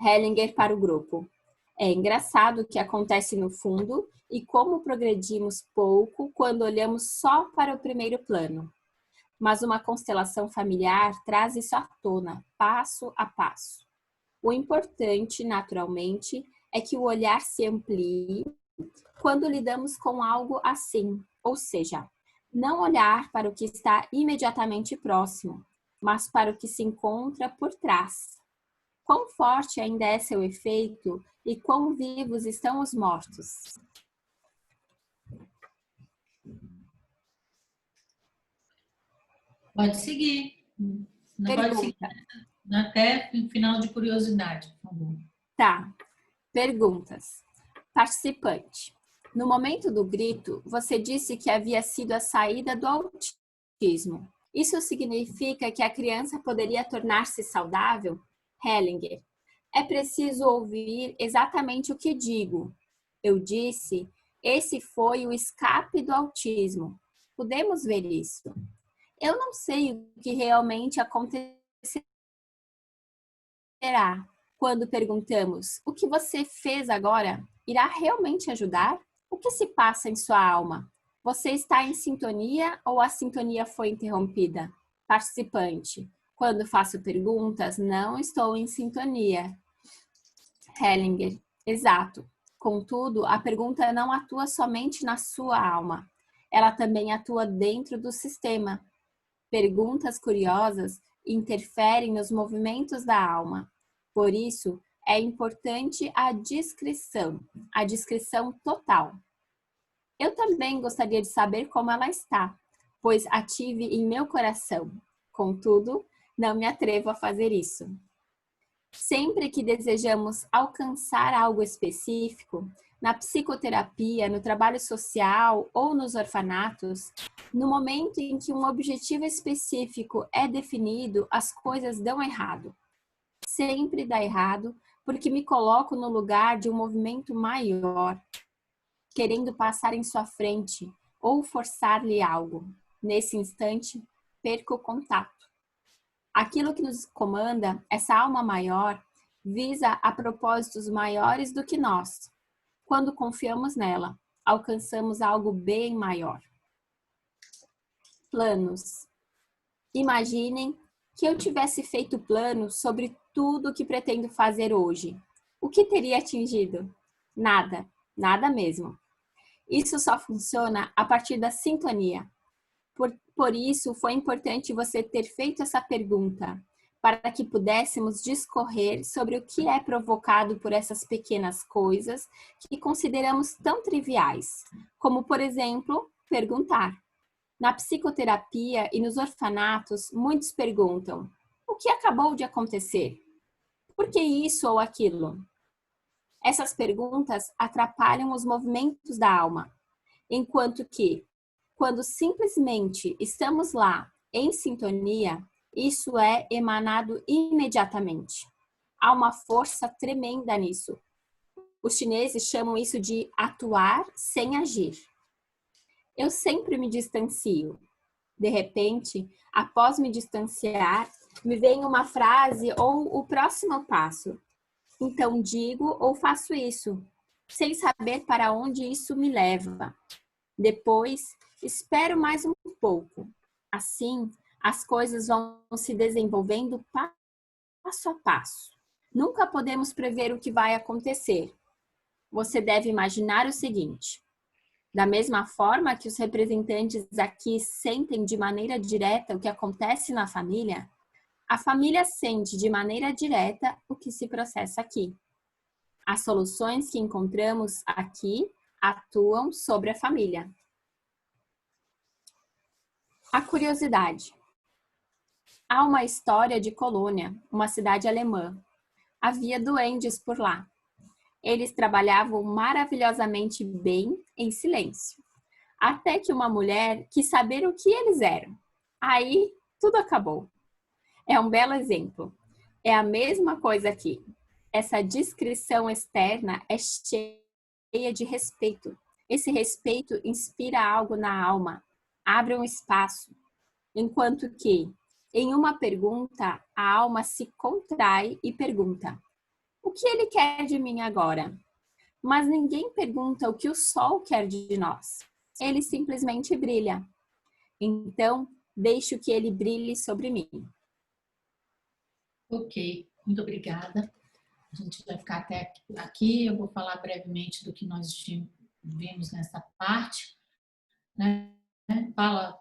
Hellinger para o grupo: é engraçado o que acontece no fundo e como progredimos pouco quando olhamos só para o primeiro plano. Mas uma constelação familiar traz isso à tona, passo a passo. O importante, naturalmente, é que o olhar se amplie quando lidamos com algo assim, ou seja, não olhar para o que está imediatamente próximo, mas para o que se encontra por trás. Quão forte ainda é seu efeito e quão vivos estão os mortos. Pode seguir. Não pode seguir até o final de curiosidade, por favor. Tá. Perguntas. Participante: no momento do grito, você disse que havia sido a saída do autismo. Isso significa que a criança poderia tornar-se saudável? Hellinger: é preciso ouvir exatamente o que digo. Eu disse, esse foi o escape do autismo. Podemos ver isso. Eu não sei o que realmente acontecerá quando perguntamos: o que você fez agora irá realmente ajudar? O que se passa em sua alma? Você está em sintonia ou a sintonia foi interrompida? Participante: quando faço perguntas, não estou em sintonia. Hellinger: exato. Contudo, a pergunta não atua somente na sua alma. Ela também atua dentro do sistema. Perguntas curiosas interferem nos movimentos da alma. Por isso, é importante a discrição total. Eu também gostaria de saber como ela está, pois a tive em meu coração. Contudo, não me atrevo a fazer isso. Sempre que desejamos alcançar algo específico, na psicoterapia, no trabalho social ou nos orfanatos, no momento em que um objetivo específico é definido, as coisas dão errado. Sempre dá errado, porque me coloco no lugar de um movimento maior, querendo passar em sua frente ou forçar-lhe algo. Nesse instante, perco o contato. Aquilo que nos comanda, essa alma maior, visa a propósitos maiores do que nós. Quando confiamos nela, alcançamos algo bem maior. Planos. Imaginem que eu tivesse feito planos sobre tudo o que pretendo fazer hoje. O que teria atingido? Nada, nada mesmo. Isso só funciona a partir da sintonia. Por isso, foi importante você ter feito essa pergunta, para que pudéssemos discorrer sobre o que é provocado por essas pequenas coisas que consideramos tão triviais, como, por exemplo, perguntar. Na psicoterapia e nos orfanatos, muitos perguntam: o que acabou de acontecer? Por que isso ou aquilo? Essas perguntas atrapalham os movimentos da alma, enquanto que, quando simplesmente estamos lá, em sintonia, isso é emanado imediatamente. Há uma força tremenda nisso. Os chineses chamam isso de atuar sem agir. Eu sempre me distancio. De repente, após me distanciar, me vem uma frase ou o próximo passo. Então digo ou faço isso, sem saber para onde isso me leva. Depois, espero mais um pouco. Assim, as coisas vão se desenvolvendo passo a passo. Nunca podemos prever o que vai acontecer. Você deve imaginar o seguinte: da mesma forma que os representantes aqui sentem de maneira direta o que acontece na família, a família sente de maneira direta o que se processa aqui. As soluções que encontramos aqui atuam sobre a família. A curiosidade. Há uma história de Colônia, uma cidade alemã. Havia duendes por lá. Eles trabalhavam maravilhosamente bem em silêncio. Até que uma mulher quis saber o que eles eram. Aí, tudo acabou. É um belo exemplo. É a mesma coisa aqui. Essa descrição externa é cheia de respeito. Esse respeito inspira algo na alma, abre um espaço. Enquanto que, em uma pergunta, a alma se contrai e pergunta: o que ele quer de mim agora? Mas ninguém pergunta o que o sol quer de nós. Ele simplesmente brilha. Então, deixo que ele brilhe sobre mim. Ok, muito obrigada. A gente vai ficar até aqui. Eu vou falar brevemente do que nós vimos nessa parte, né?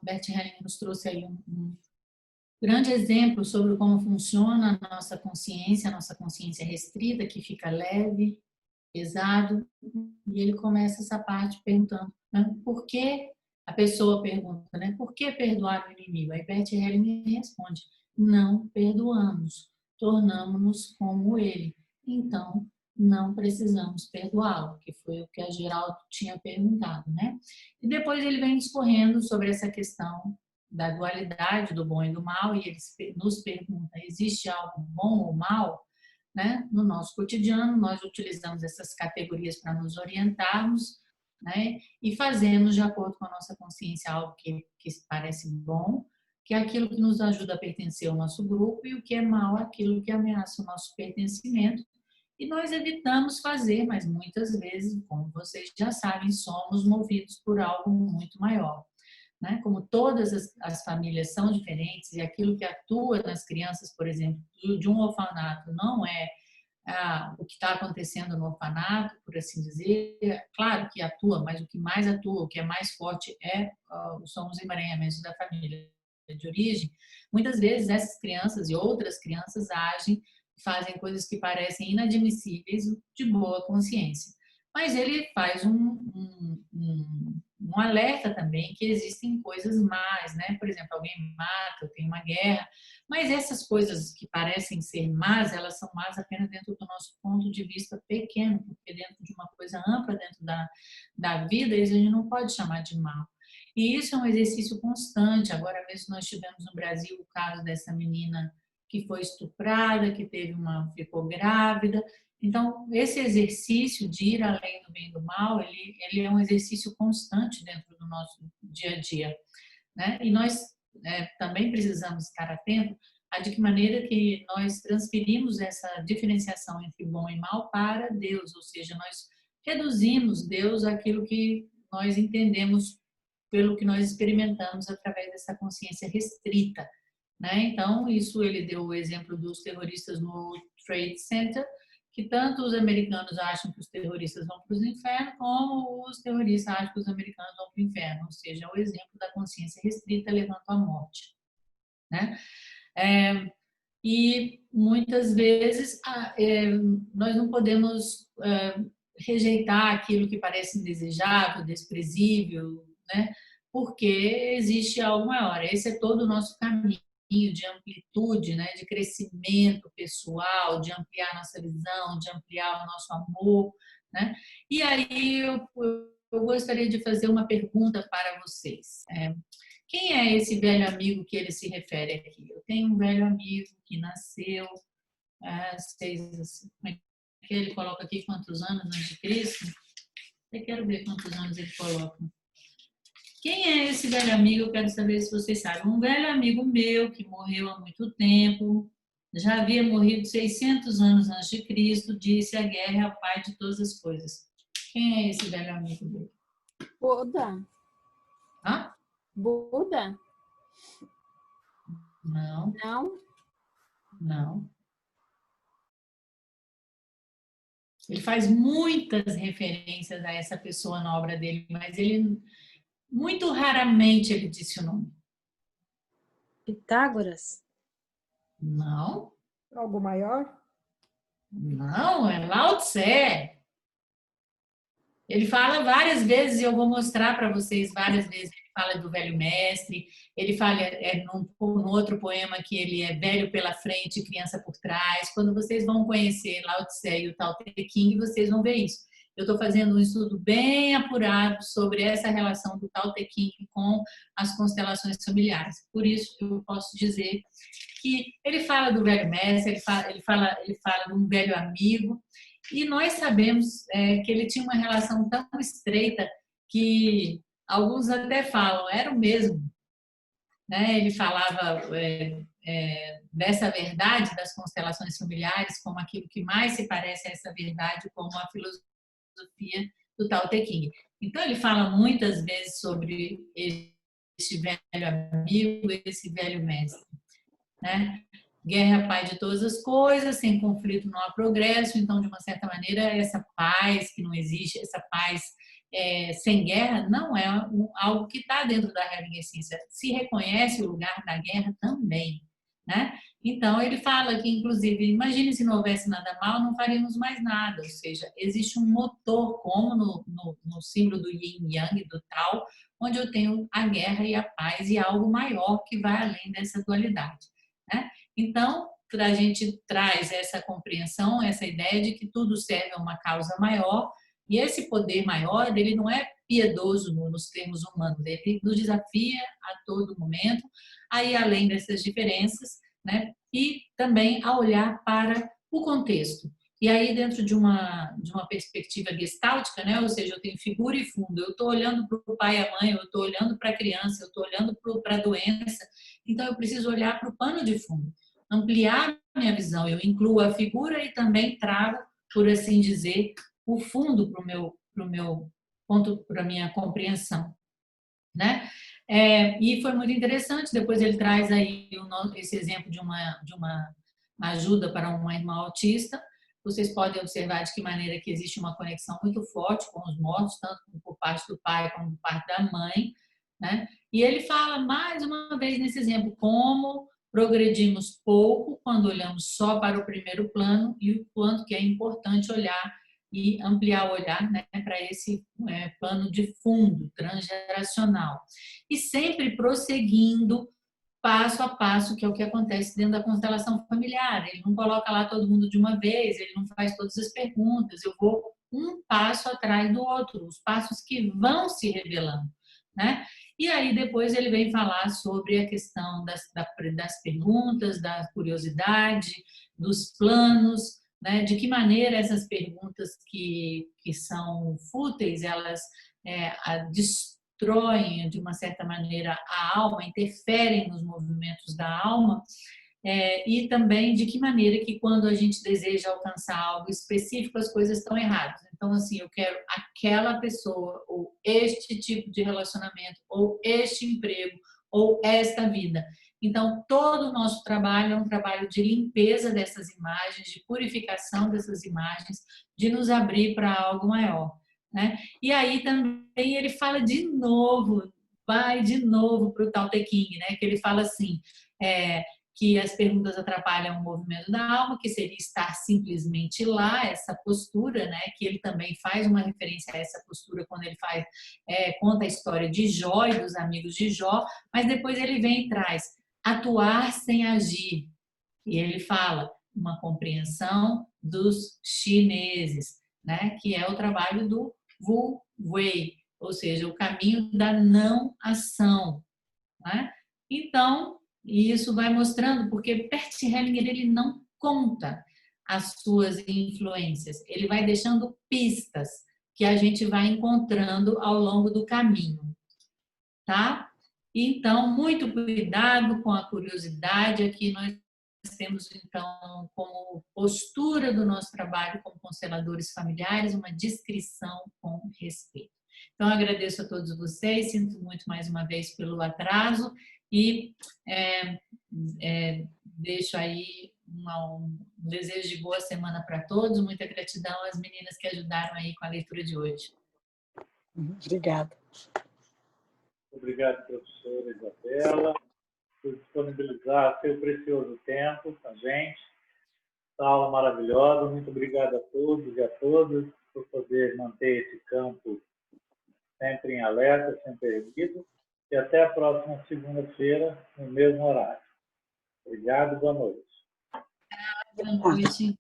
Bert Hellinger nos trouxe aí um grande exemplo sobre como funciona a nossa consciência restrita, que fica leve, pesado, e ele começa essa parte perguntando, né, por que a pessoa pergunta, né, por que perdoar o inimigo? Aí Bert Hellinger responde: não perdoamos, tornamos-nos como ele. Então, não precisamos perdoá-lo, que foi o que a Geraldo tinha perguntado, né? E depois ele vem discorrendo sobre essa questão da dualidade do bom e do mal, e ele nos pergunta: existe algo bom ou mal? Né? No nosso cotidiano, nós utilizamos essas categorias para nos orientarmos, né? E fazemos de acordo com a nossa consciência algo que parece bom, que é aquilo que nos ajuda a pertencer ao nosso grupo, e o que é mal, aquilo que ameaça o nosso pertencimento. E nós evitamos fazer, mas muitas vezes, como vocês já sabem, somos movidos por algo muito maior. Né? Como todas as famílias são diferentes e aquilo que atua nas crianças, por exemplo, de um orfanato não é o que está acontecendo no orfanato, por assim dizer. Claro que atua, mas o que mais atua, o que é mais forte são os emaranhamentos da família. de origem, muitas vezes essas crianças e outras crianças agem, fazem coisas que parecem inadmissíveis de boa consciência. Mas ele faz um alerta também que existem coisas más, né? Por exemplo, alguém mata, tem uma guerra, mas essas coisas que parecem ser más, elas são más apenas dentro do nosso ponto de vista pequeno, porque dentro de uma coisa ampla, dentro da vida, a gente não pode chamar de mal. E isso é um exercício constante. Agora mesmo nós tivemos no Brasil o caso dessa menina que foi estuprada, que ficou grávida. Então, esse exercício de ir além do bem e do mal, ele é um exercício constante dentro do nosso dia a dia, né? E nós também precisamos estar atentos a de que maneira que nós transferimos essa diferenciação entre bom e mal para Deus, ou seja, nós reduzimos Deus àquilo que nós entendemos pelo que nós experimentamos através dessa consciência restrita, né? Então, isso ele deu o exemplo dos terroristas no World Trade Center, que tanto os americanos acham que os terroristas vão para os infernos, como os terroristas acham que os americanos vão para o inferno, ou seja, é o exemplo da consciência restrita levando à morte, né? E muitas vezes nós não podemos rejeitar aquilo que parece indesejável, desprezível, né? Porque existe algo maior. Esse é todo o nosso caminho de amplitude, né? De crescimento pessoal, de ampliar nossa visão, de ampliar o nosso amor, né? E aí eu gostaria de fazer uma pergunta para vocês. Quem é esse velho amigo que ele se refere aqui? Eu tenho um velho amigo que nasceu, como é que ele coloca aqui quantos anos antes de Cristo? Eu quero ver quantos anos ele coloca. Quem é esse velho amigo? Eu quero saber se vocês sabem. Um velho amigo meu que morreu há muito tempo, já havia morrido 600 anos antes de Cristo, disse: a guerra é o pai de todas as coisas. Quem é esse velho amigo dele? Buda. Hã? Buda? Não. Não? Não. Ele faz muitas referências a essa pessoa na obra dele, mas ele muito raramente ele disse o nome. Pitágoras? Não. Algo maior? Não, é Lao Tse. Ele fala várias vezes, e eu vou mostrar para vocês várias vezes. Ele fala do velho mestre, ele fala num outro poema que ele é velho pela frente, criança por trás. Quando vocês vão conhecer Lao Tse e o Tao Te Ching, vocês vão ver isso. Eu estou fazendo um estudo bem apurado sobre essa relação do Tao Te Ching com as constelações familiares. Por isso, eu posso dizer que ele fala do velho mestre, ele fala de um velho amigo, e nós sabemos que ele tinha uma relação tão estreita que alguns até falam, era o mesmo. Né? Ele falava dessa verdade das constelações familiares como aquilo que mais se parece a essa verdade, como a filosofia do Tao Te Ching. Então, ele fala muitas vezes sobre esse velho amigo, esse velho mestre. Né? Guerra é pai de todas as coisas, sem conflito não há progresso. Então, de uma certa maneira, essa paz que não existe, essa paz sem guerra, não é algo que está dentro da regra em essência. Se reconhece o lugar da guerra também. Né? Então, ele fala que, inclusive, imagine se não houvesse nada mal, não faríamos mais nada. Ou seja, existe um motor, como no símbolo do Yin Yang, do Tao, onde eu tenho a guerra e a paz e algo maior que vai além dessa dualidade. Né? Então, a gente traz essa compreensão, essa ideia de que tudo serve a uma causa maior, e esse poder maior, ele não é piedoso nos termos humanos, ele nos desafia a todo momento, aí além dessas diferenças, né? E também a olhar para o contexto. E aí, dentro de uma perspectiva gestáltica, né? Ou seja, eu tenho figura e fundo, eu estou olhando para o pai e a mãe, eu estou olhando para a criança, eu estou olhando para a doença, então eu preciso olhar para o pano de fundo, ampliar minha visão, eu incluo a figura e também trago, por assim dizer, o fundo para o meu ponto, para a minha compreensão. Né? E foi muito interessante, depois ele traz aí esse exemplo de uma ajuda para uma irmã autista. Vocês podem observar de que maneira que existe uma conexão muito forte com os mortos, tanto por parte do pai como por parte da mãe, né? E ele fala mais uma vez nesse exemplo como progredimos pouco quando olhamos só para o primeiro plano e o quanto que é importante olhar e ampliar o olhar, né, para esse plano de fundo, transgeracional. E sempre prosseguindo passo a passo, que é o que acontece dentro da constelação familiar. Ele não coloca lá todo mundo de uma vez, ele não faz todas as perguntas, eu vou um passo atrás do outro, os passos que vão se revelando, né? E aí depois ele vem falar sobre a questão das perguntas, da curiosidade, dos planos, né? De que maneira essas perguntas que são fúteis, elas destroem, de uma certa maneira, a alma, interferem nos movimentos da alma, e também de que maneira que quando a gente deseja alcançar algo específico, as coisas estão erradas. Então, assim, eu quero aquela pessoa, ou este tipo de relacionamento, ou este emprego, ou esta vida. Então, todo o nosso trabalho é um trabalho de limpeza dessas imagens, de purificação dessas imagens, de nos abrir para algo maior, né? E aí também ele fala de novo, vai de novo para o Tao Te Ching, né? Que ele fala assim, que as perguntas atrapalham o movimento da alma, que seria estar simplesmente lá, essa postura, né? Que ele também faz uma referência a essa postura quando ele conta a história de Jó e dos amigos de Jó, mas depois ele vem e traz atuar sem agir. E ele fala uma compreensão dos chineses, né? Que é o trabalho do Wu Wei, ou seja, o caminho da não ação, né? Então, isso vai mostrando, porque Bert Hellinger ele não conta as suas influências, ele vai deixando pistas que a gente vai encontrando ao longo do caminho, tá? Então, muito cuidado com a curiosidade. Aqui nós temos, então, como postura do nosso trabalho como consteladores familiares, uma descrição com respeito. Então, agradeço a todos vocês, sinto muito mais uma vez pelo atraso e deixo aí um desejo de boa semana para todos, muita gratidão às meninas que ajudaram aí com a leitura de hoje. Obrigada. Obrigado, professora Isabela, por disponibilizar seu precioso tempo com a gente. Essa aula maravilhosa. Muito obrigado a todos e a todas por poder manter esse campo sempre em alerta, sempre erguido. E até a próxima segunda-feira, no mesmo horário. Obrigado, boa noite. Boa noite.